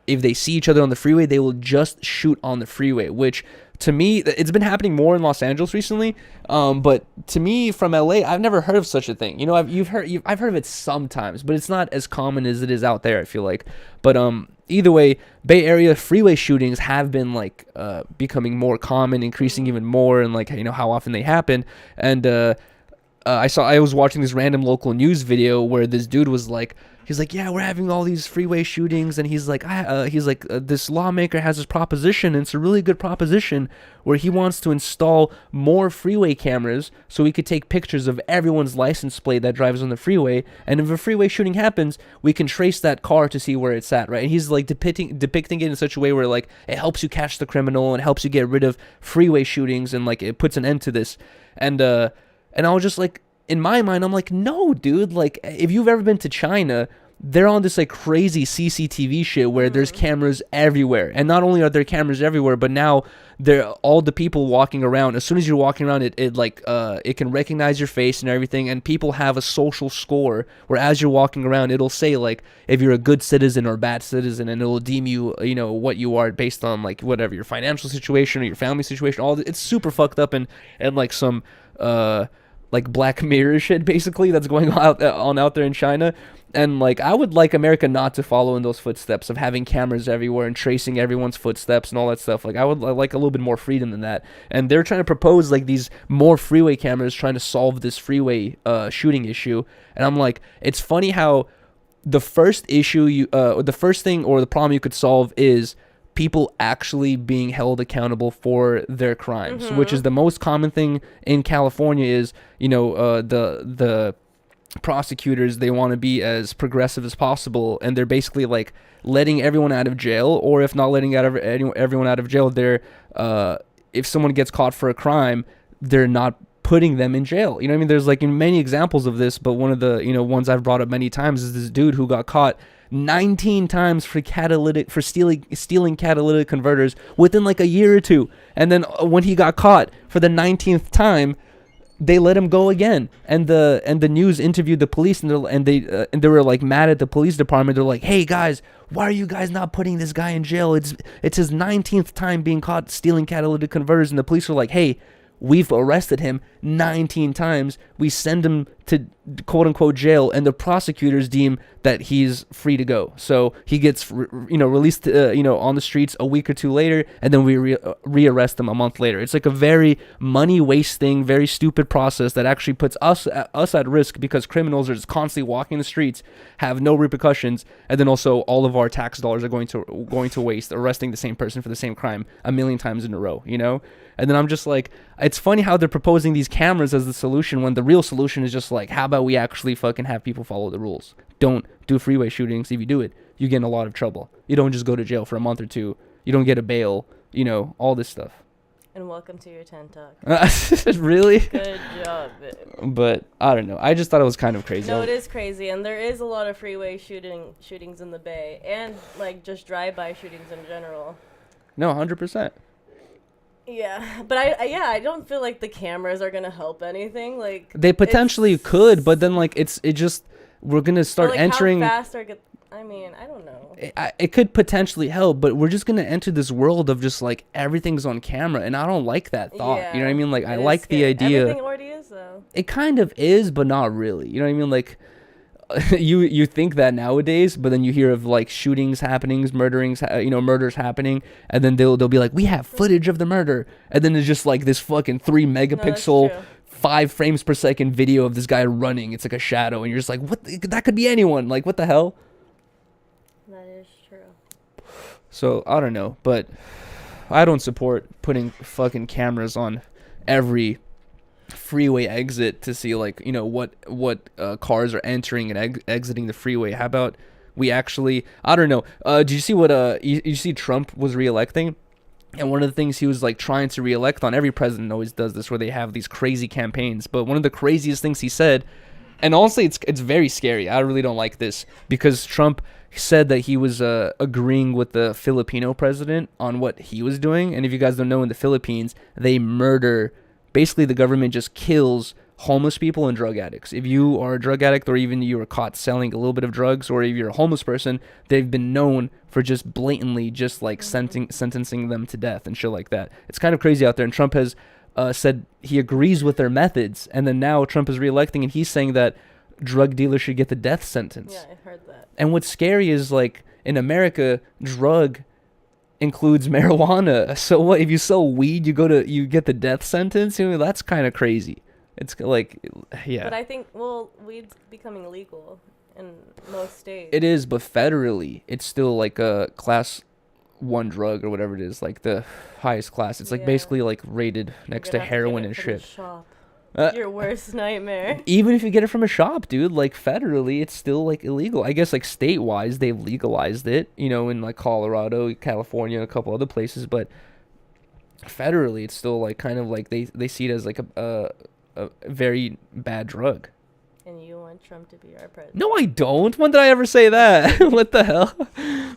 if they see each other on the freeway, they will just shoot on the freeway, which to me, it's been happening more in Los Angeles recently. But to me, from LA, I've never heard of such a thing. I've heard of it sometimes, but it's not as common as it is out there, I feel like. But either way, Bay Area freeway shootings have been becoming more common, increasing even more, and how often they happen. And I was watching this random local news video where this dude was he's like, yeah, we're having all these freeway shootings, and he's like, this lawmaker has this proposition, and it's a really good proposition where he wants to install more freeway cameras so we could take pictures of everyone's license plate that drives on the freeway, and if a freeway shooting happens, we can trace that car to see where it's at, right? And he's depicting it in such a way where it helps you catch the criminal and helps you get rid of freeway shootings, and it puts an end to this. And I was just in my mind, I'm no, dude, if you've ever been to China, they're on this like crazy CCTV shit where there's cameras everywhere, and not only are there cameras everywhere, but now they're all the people walking around. As soon as you're walking around, it can recognize your face and everything, and people have a social score where as you're walking around, it'll say like if you're a good citizen or a bad citizen, and it'll deem you, what you are based on like whatever your financial situation or your family situation. It's super fucked up, and like some like Black Mirror shit basically that's going on out there in China. And like I would like America not to follow in those footsteps of having cameras everywhere and tracing everyone's footsteps and all that stuff. Like I would like a little bit more freedom than that. And they're trying to propose like these more freeway cameras trying to solve this freeway shooting issue. And I'm like, it's funny how the first issue the first thing or the problem you could solve is people actually being held accountable for their crimes, which is the most common thing in California. Is the prosecutors, they want to be as progressive as possible, and they're basically like letting everyone out of jail, or if not letting everyone out of jail, they're if someone gets caught for a crime, they're not putting them in jail. You know what I mean? There's like many examples of this, but one of the ones I've brought up many times is this dude who got caught 19 times for stealing catalytic converters within like a year or two, and then when he got caught for the 19th time, they let him go again. And the news interviewed the police, and they were like mad at the police department. They're like, hey guys, why are you guys not putting this guy in jail? It's his 19th time being caught stealing catalytic converters. And the police were like, hey, we've arrested him 19 times. We send him to quote unquote jail, and the prosecutors deem that he's free to go. So he gets released on the streets a week or two later, and then we rearrest him a month later. It's like a very money wasting, very stupid process that actually puts us at risk, because criminals are just constantly walking the streets, have no repercussions, and then also all of our tax dollars are going to waste arresting the same person for the same crime a million times in a row, And then I'm just like, it's funny how they're proposing these cameras as the solution when the real solution is just like, how about we actually fucking have people follow the rules? Don't do freeway shootings. If you do it, you get in a lot of trouble. You don't just go to jail for a month or two. You don't get a bail, all this stuff. And welcome to your Tent Talk. Really? Good job. But I don't know. I just thought it was kind of crazy. No, it is crazy. And there is a lot of freeway shootings in the Bay, and like just drive-by shootings in general. No, 100%. Yeah, but I don't feel like the cameras are gonna help anything. Like they potentially could, but then like we're gonna start entering. How fast I don't know. It could potentially help, but we're just gonna enter this world of just like everything's on camera, and I don't like that thought. Yeah, you know what I mean? Like I like scary. the idea. Everything already is though. It kind of is, but not really. You know what I mean? Like you think that nowadays, but then you hear of like shootings happening, murders happening, and then they'll be like, we have footage of the murder, and then it's just like this fucking 3 megapixel 5 frames per second video of this guy running. It's like a shadow, and you're just like, what? That could be anyone. Like, what the hell? That is true. So I don't know, but I don't support putting fucking cameras on every freeway exit to see like what cars are entering and exiting the freeway. How about we actually, I don't know, did you see what you see Trump was reelecting, and one of the things he was like trying to reelect on, every president always does this where they have these crazy campaigns, but one of the craziest things he said, and honestly it's very scary, I really don't like this, because Trump said that he was agreeing with the Filipino president on what he was doing. And if you guys don't know, in the Philippines they murder, basically the government just kills homeless people and drug addicts. If you are a drug addict, or even you were caught selling a little bit of drugs, or if you're a homeless person, they've been known for just blatantly just like sentencing them to death and shit like that. It's kind of crazy out there, and Trump has said he agrees with their methods, and then now Trump is reelecting and he's saying that drug dealers should get the death sentence. Yeah, I've heard that. And what's scary is like in America, drug includes marijuana. So what if you sell weed, you get the death sentence? That's kind of crazy. It's like, yeah. But I think weed's becoming legal in most states. It is, but federally, it's still like a class 1 drug or whatever it is, like the highest class. It's like basically like rated next to heroin and shit. Your worst nightmare. Even if you get it from a shop, dude, like federally, it's still like illegal. I guess like state-wise, they've legalized it, in like Colorado, California, a couple other places, but federally, it's still like kind of like they see it as like a very bad drug. And you want want Trump to be our president. No, I don't. When did I ever say that? What the hell?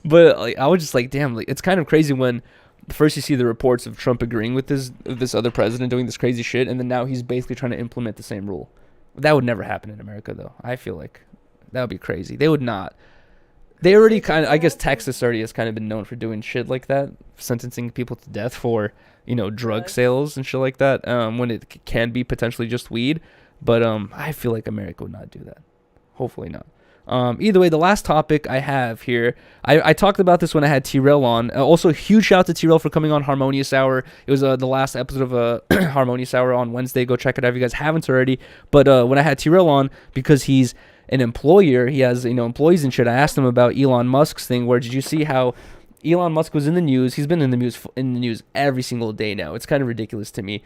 But like, I was just like, damn, like, it's kind of crazy when first you see the reports of Trump agreeing with this other president doing this crazy shit, and then now he's basically trying to implement the same rule. That would never happen in America, though. I feel like that would be crazy. They would not. They already kind of, I guess Texas already has kind of been known for doing shit like that, sentencing people to death for, drug sales and shit like that, when it can be potentially just weed. But I feel like America would not do that. Hopefully not. Either way, the last topic I have here, I talked about this when I had T-Rail on. Also, huge shout out to T-Rail for coming on Harmonious Hour. It was the last episode of Harmonious Hour on Wednesday. Go check it out if you guys haven't already. But when I had T-Rail on, because he's an employer, he has employees and shit, I asked him about Elon Musk's thing, where did you see how Elon Musk was in the news? He's been in the news every single day now. It's kind of ridiculous to me.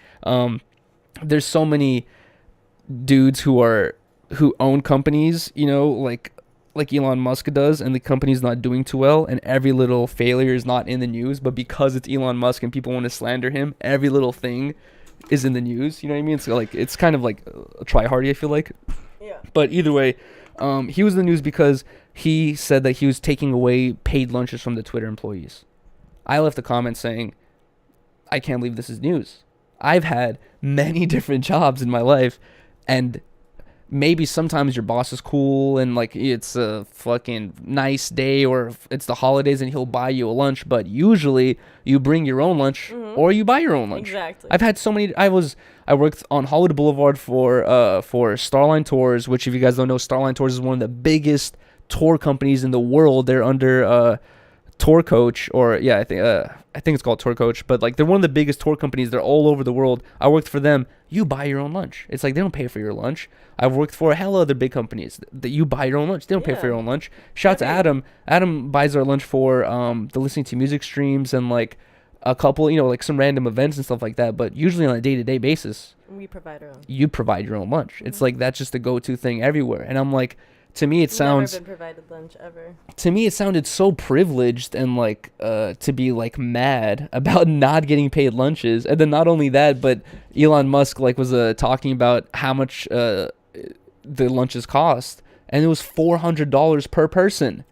There's so many dudes who own companies, like Elon Musk does, and the company's not doing too well, and every little failure is not in the news, but because it's Elon Musk and people want to slander him, every little thing is in the news. You know what I mean? So like, it's kind of like a try-hardy, I feel like. Yeah. But either way, he was in the news because he said that he was taking away paid lunches from the Twitter employees. I left a comment saying, I can't believe this is news. I've had many different jobs in my life, and maybe sometimes your boss is cool and like it's a fucking nice day or it's the holidays and he'll buy you a lunch, but usually you bring your own lunch or you buy your own lunch. Exactly. I've had so many. I worked on Hollywood Boulevard for Starline Tours, which if you guys don't know, Starline Tours is one of the biggest tour companies in the world. They're under Tour Coach, or yeah, I think it's called Tour Coach, but like they're one of the biggest tour companies. They're all over the world. I worked for them. You buy your own lunch. It's like they don't pay for your lunch. I've worked for a hell of other big companies that you buy your own lunch. They don't pay for your own lunch. Shout out to Adam. Adam buys our lunch for the listening to music streams and like a couple, like some random events and stuff like that. But usually on a day-to-day basis, we provide our own. You provide your own lunch. It's like that's just a go-to thing everywhere. And I'm like, to me, it sounds. Never been provided lunch ever. To me, it sounded so privileged and like to be like mad about not getting paid lunches, and then not only that, but Elon Musk like was talking about how much the lunches cost, and it was $400 per person.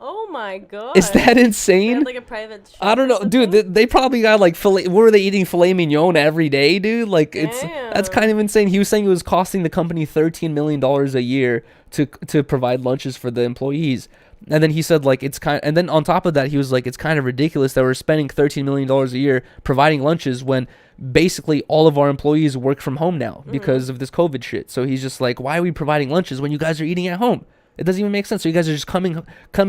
Oh my god! Is that insane? They had, like a private chef. I don't know, dude. They probably got like filet. Were they eating filet mignon every day, dude? Like that's kind of insane. He was saying it was costing the company $13 million a year to provide lunches for the employees. And then he said like and then on top of that he was like, it's kind of ridiculous that we're spending $13 million a year providing lunches when basically all of our employees work from home now because of this COVID shit. So he's just like, why are we providing lunches when you guys are eating at home? It doesn't even make sense. So you guys are just coming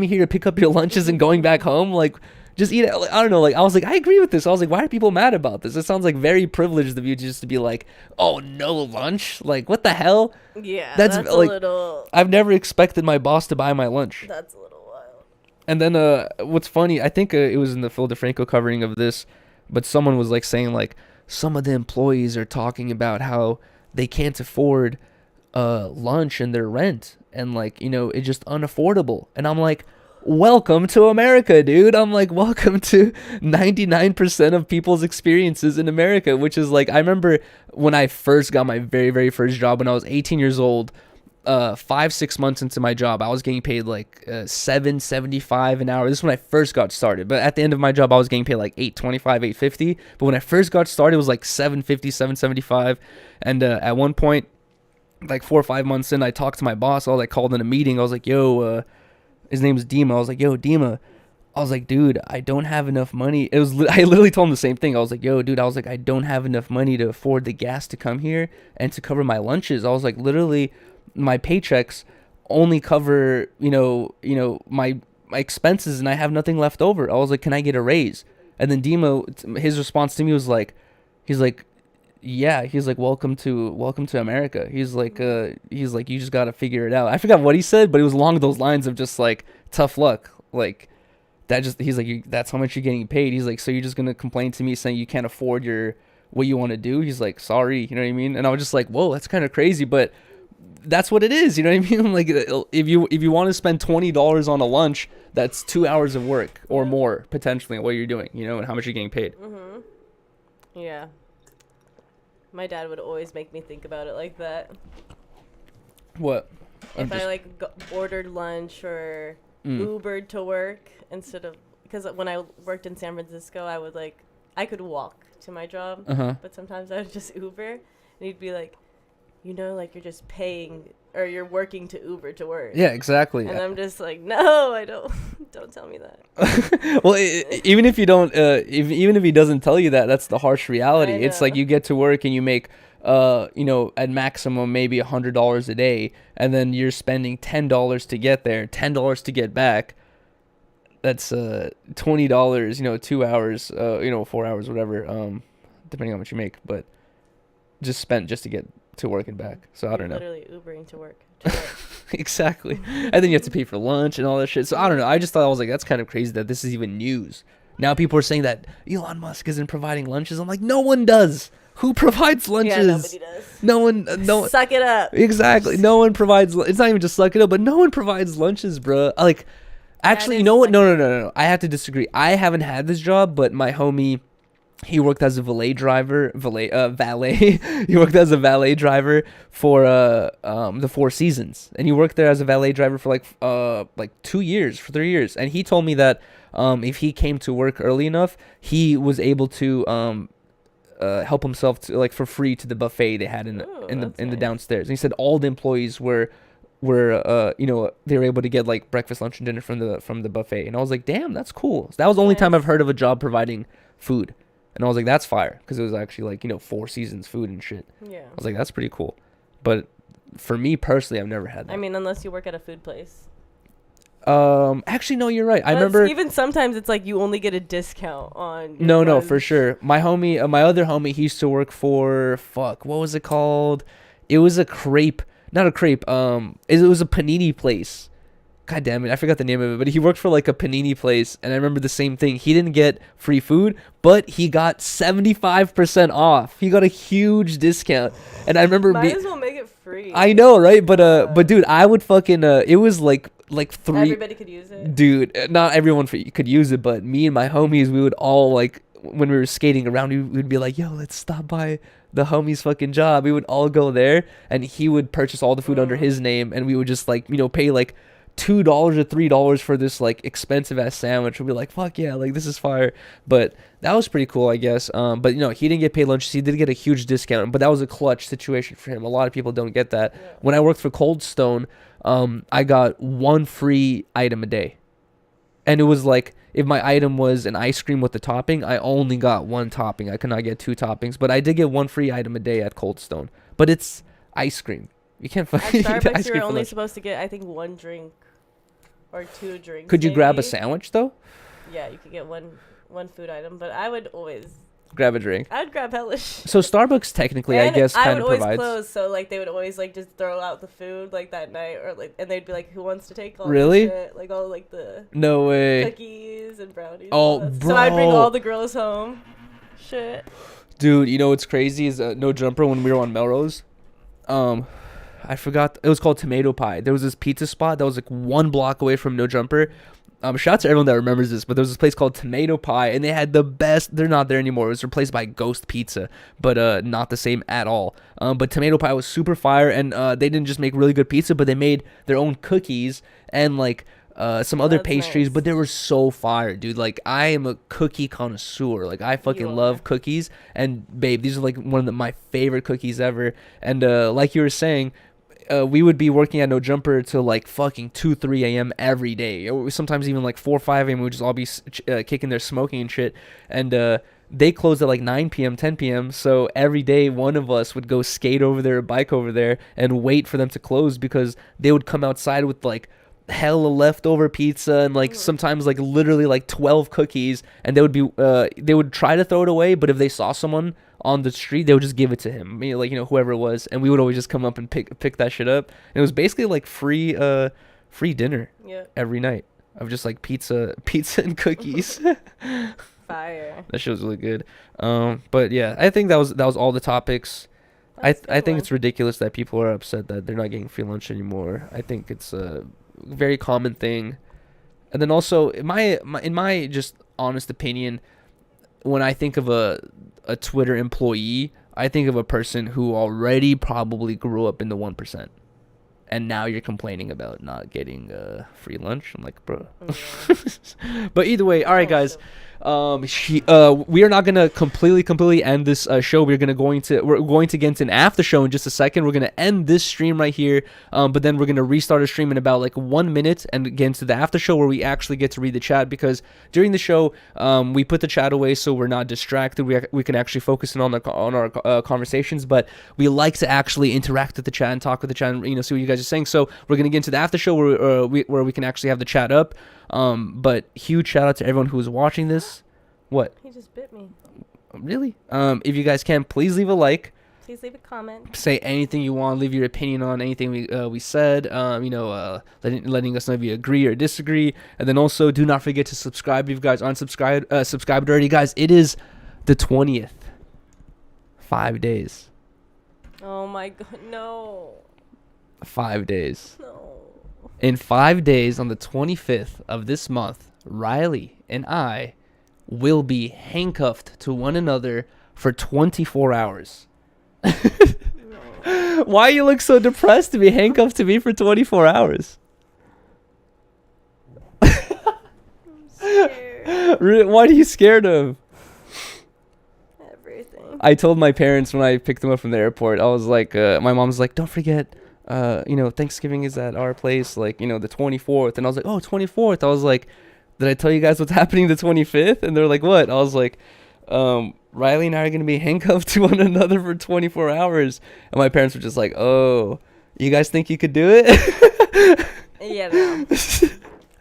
here to pick up your lunches and going back home. Like, just eat it. Like, I don't know. Like, I was like, I agree with this. I was like, why are people mad about this? It sounds like very privileged of you just to be like, oh, no lunch. Like, what the hell? Yeah, that's like, a little. I've never expected my boss to buy my lunch. That's a little wild. And then what's funny, I think it was in the Phil DeFranco covering of this, but someone was like saying like some of the employees are talking about how they can't afford lunch and their rent. And like, it's just unaffordable. And I'm like, welcome to America, dude. I'm like, welcome to 99% of people's experiences in America, which is like, I remember when I first got my very, very first job when I was 18 years old, 5-6 months into my job, I was getting paid like $7.75 an hour. This is when I first got started. But at the end of my job, I was getting paid like $8.25, $8.50. But when I first got started, it was like $7.50, $7.75. And at one point, like 4 or 5 months in, I talked to my boss. I was like called in a meeting. I was like, yo, his name was Dima. I was like, yo, Dima. I was like, dude, I don't have enough money. I literally told him the same thing. I was like, yo, dude, I was like, I don't have enough money to afford the gas to come here and to cover my lunches. I was like, literally, my paychecks only cover, my expenses, and I have nothing left over. I was like, can I get a raise? And then Dima, his response to me was like, yeah, he's like, welcome to America. He's like, you just gotta figure it out. I forgot what he said, but it was along those lines of just like, tough luck. Like, he's like, that's how much you're getting paid. He's like, so you're just gonna complain to me saying you can't afford what you want to do? He's like, sorry, you know what I mean? And I was just like, whoa, that's kind of crazy, but that's what it is, you know what I mean? Like, if you want to spend $20 on a lunch, that's 2 hours of work or more potentially what you're doing, and how much you're getting paid. Yeah. My dad would always make me think about it like that. What? if I like ordered lunch or Ubered to work instead of, because when I worked in San Francisco, I could walk to my job, but sometimes I would just Uber, and he'd be like, like you're just paying or you're working to Uber to work. Yeah, exactly. And I'm just like, no, I don't. Don't tell me that. Well, even if you don't, even if he doesn't tell you that, that's the harsh reality. It's like you get to work and you make, at maximum maybe $100 a day, and then you're spending $10 to get there, $10 to get back. That's $20. 2 hours, 4 hours, whatever. Depending on what you make, but just spent just to get to work and back. So I don't know. Literally Ubering to work. Exactly. And then you have to pay for lunch and all that shit. So I don't know. I just thought, I was like, that's kind of crazy that this is even news. Now people are saying that Elon Musk isn't providing lunches. I'm like, no one does. Who provides lunches? Yeah, nobody does. No one. No. Suck it up. Exactly. No one provides. It's not even just suck it up, but no one provides lunches, bro. Like, actually, you know what? No. I have to disagree. I haven't had this job, but my homie, he worked as a valet driver. He worked as a valet driver for the Four Seasons, and he worked there as a valet driver for like 2 years, for 3 years. And he told me that if he came to work early enough, he was able to help himself to, like, for free to the buffet they had in the downstairs. And he said all the employees were they were able to get like breakfast, lunch, and dinner from the buffet. And I was like, damn, that's cool. So that was the only time I've heard of a job providing food. And I was like, that's fire, because it was actually like, Four Seasons food and shit. Yeah. I was like, that's pretty cool. But for me personally, I've never had that. I mean, unless you work at a food place. Actually, no, you're right. I remember even sometimes it's like you only get a discount on. No, for sure. My homie, my other homie, he used to work for what was it called? It was a crepe, not a crepe. It was a panini place. God damn it, I forgot the name of it, but he worked for like a panini place, and I remember the same thing. He didn't get free food, but he got 75% off. He got a huge discount, and I remember might as well make it free. I know, right? But dude, I would fucking it was like three. Everybody could use it. Dude, not everyone could use it, but me and my homies, we would all, like, when we were skating around, we'd be like, yo, let's stop by the homie's fucking job. We would all go there, and he would purchase all the food under his name, and we would just like, pay like $2 or $3 for this like expensive ass sandwich. We'd be like, fuck yeah, like this is fire. But that was pretty cool, I guess. But he didn't get paid lunches. He did get a huge discount, but that was a clutch situation for him. A lot of people don't get that. Yeah. When I worked for Cold Stone, I got one free item a day, and it was like, if my item was an ice cream with a topping, I only got one topping. I could not get two toppings, but I did get one free item a day at Cold Stone. But it's ice cream. You can't find at Starbucks. You're only supposed to get, I think, one drink or two drinks. Could you grab a sandwich though? Yeah, you could get one food item, but I would always grab a drink. I'd grab hellish. So Starbucks technically, I guess, kind of provides. I would always close, so like they would always like just throw out the food like that night, or like, and they'd be like, "Who wants to take all really? The shit? Like all like the no way cookies and brownies." Oh, bro. So I'd bring all the girls home. Shit. Dude, you know what's crazy is No Jumper when we were on Melrose. I forgot, it was called Tomato Pie. There was this pizza spot that was like 1 block away from No Jumper. Shout out to everyone that remembers this, but there was this place called Tomato Pie, and they had the best. They're not there anymore. It was replaced by Ghost Pizza, but not the same at all. But Tomato Pie was super fire, and they didn't just make really good pizza, but they made their own cookies and like some other pastries, nice. But they were so fire, dude. Like, I am a cookie connoisseur. Like, I fucking love cookies, and babe, these are like one of my favorite cookies ever. And like you were saying, we would be working at No Jumper till like fucking 2-3 a.m. every day. Sometimes even like 4-5 a.m. we would just all be kicking there smoking and shit. And they closed at like 9 p.m., 10 p.m. So every day one of us would go skate over there, bike over there, and wait for them to close, because they would come outside with like hella leftover pizza and like sometimes like literally like 12 cookies, and they would try to throw it away, but if they saw someone on the street, they would just give it to him, like, whoever it was, and we would always just come up and pick that shit up. And it was basically like free dinner every night of just like pizza and cookies. Fire. That shit was really good. But yeah, I think that was all the topics. I think it's ridiculous that people are upset that they're not getting free lunch anymore. I think it's a very common thing. And then also, in my just honest opinion, when I think of a Twitter employee, I think of a person who already probably grew up in the 1%. and now you're complaining about not getting free lunch. I'm like, bro. Yeah. But either way, all right, guys. We are not gonna completely end this show. We're going to get into an after show in just a second. We're gonna end this stream right here, but then we're gonna restart a stream in about like 1 minute and get into the after show where we actually get to read the chat, because during the show we put the chat away so we're not distracted. We can actually focus in on our conversations, but we like to actually interact with the chat and talk with the chat and see what you guys are saying. So we're gonna get into the after show where we can actually have the chat up. But huge shout out to everyone who is watching this. What? He just bit me. Really? If you guys can, please leave a like. Please leave a comment. Say anything you want. Leave your opinion on anything we said. Letting us know if you agree or disagree. And then also, do not forget to subscribe if you guys aren't subscribed already. Guys, it is the 20th. 5 days. Oh my god, no. 5 days. No. In 5 days, on the 25th of this month, Rylee and I will be handcuffed to one another for 24 hours. No. Why you look so depressed to be handcuffed to me for 24 hours? I'm scared. What are you scared of? Everything. I told my parents when I picked them up from the airport, I was like, my mom's like, don't forget, Thanksgiving is at our place, like, the 24th. And I was like, oh, 24th. I was like, did I tell you guys what's happening the 25th? And they're like, what? I was like, Rylee and I are going to be handcuffed to one another for 24 hours. And my parents were just like, oh, you guys think you could do it? Yeah, no.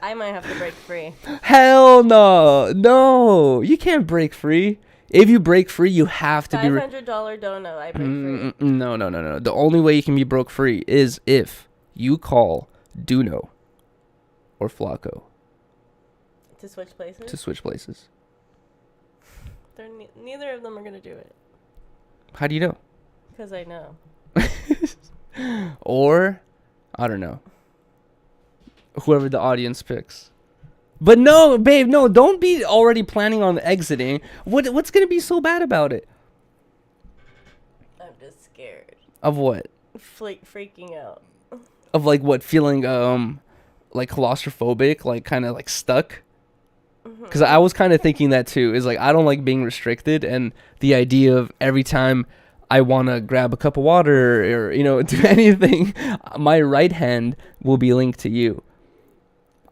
I might have to break free. Hell no. No, you can't break free. If you break free, you have to be... $500 dono, I break free. No. The only way you can be broke free is if you call Duno or Flacco. To switch places? To switch places. Neither of them are going to do it. How do you know? Because I know. Or, I don't know. Whoever the audience picks. But no, babe, no, don't be already planning on exiting. What's going to be so bad about it? I'm just scared. Of what? Freaking out. Of like what? Feeling like claustrophobic, like kind of like stuck? Because I was kind of thinking that too. Is like, I don't like being restricted, and the idea of every time I want to grab a cup of water or do anything, my right hand will be linked to you.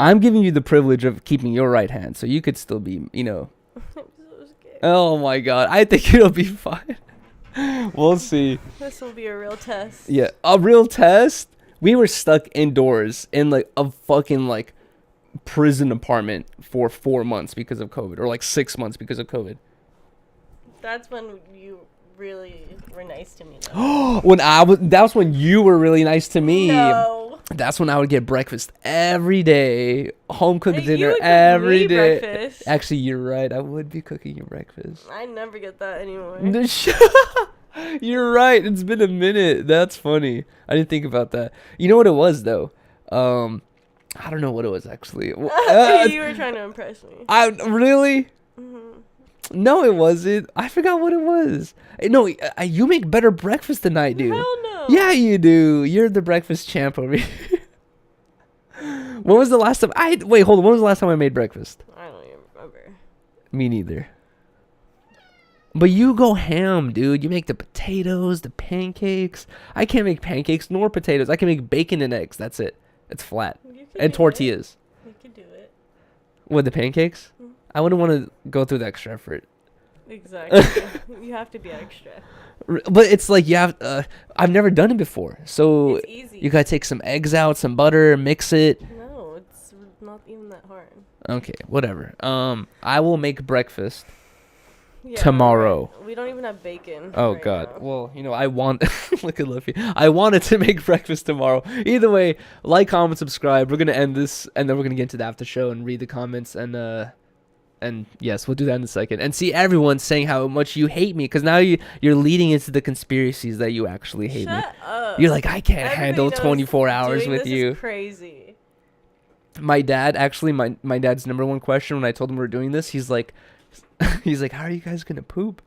I'm giving you the privilege of keeping your right hand, so you could still be, I'm so scared. Oh my god, I think it'll be fine. We'll see. This will be a real test. Yeah, a real test? We were stuck indoors in like a fucking like prison apartment for 4 months because of COVID, or like 6 months because of COVID. That's when you really were nice to me, though. That's when you were really nice to me. No. That's when I would get breakfast every day, home cooked Hey, dinner you would cook every me day. breakfast. Actually, you're right. I would be cooking you breakfast. I never get that anymore. You're right. It's been a minute. That's funny. I didn't think about that. You know what it was though? I don't know what it was actually. You were trying to impress me. I really. Mm-hmm. No, it wasn't. I forgot what it was. No, you make better breakfast than I do. Hell no. Yeah, you do. You're the breakfast champ over here. When was the last time? Wait, hold on. When was the last time I made breakfast? I don't even remember. Me neither. But you go ham, dude. You make the potatoes, the pancakes. I can't make pancakes nor potatoes. I can make bacon and eggs. That's it. It's flat. And tortillas. You can do it. With the pancakes? Mm. I wouldn't want to go through the extra effort. Exactly. You have to be extra. But it's like you have. I've never done it before, so It's easy. you gotta take some eggs out, some butter, mix it. No, it's not even that hard. Okay, whatever. I will make breakfast Yeah, tomorrow. right. We don't even have bacon. Oh right God. now. Well, I want. Look at Luffy. I wanted to make breakfast tomorrow. Either way, like, comment, subscribe. We're gonna end this, and then we're gonna get into the after show and read the comments and yes, we'll do that in a second. And see everyone saying how much you hate me, because now you're leading into the conspiracies that you actually hate me. Shut up. You're like, I can't Everybody handle knows 24 hours doing with this you. Is crazy. My dad, actually, my dad's number one question when I told him we were doing this, he's like, how are you guys gonna poop?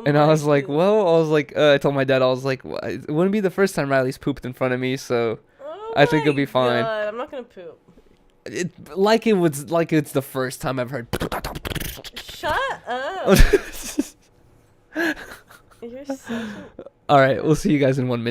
And I was like, I told my dad, I was like, well, it wouldn't be the first time Riley's pooped in front of me, so I think it'll be fine. God, I'm not gonna poop. It's the first time I've heard. Shut up. You're such a... All right, we'll see you guys in 1 minute.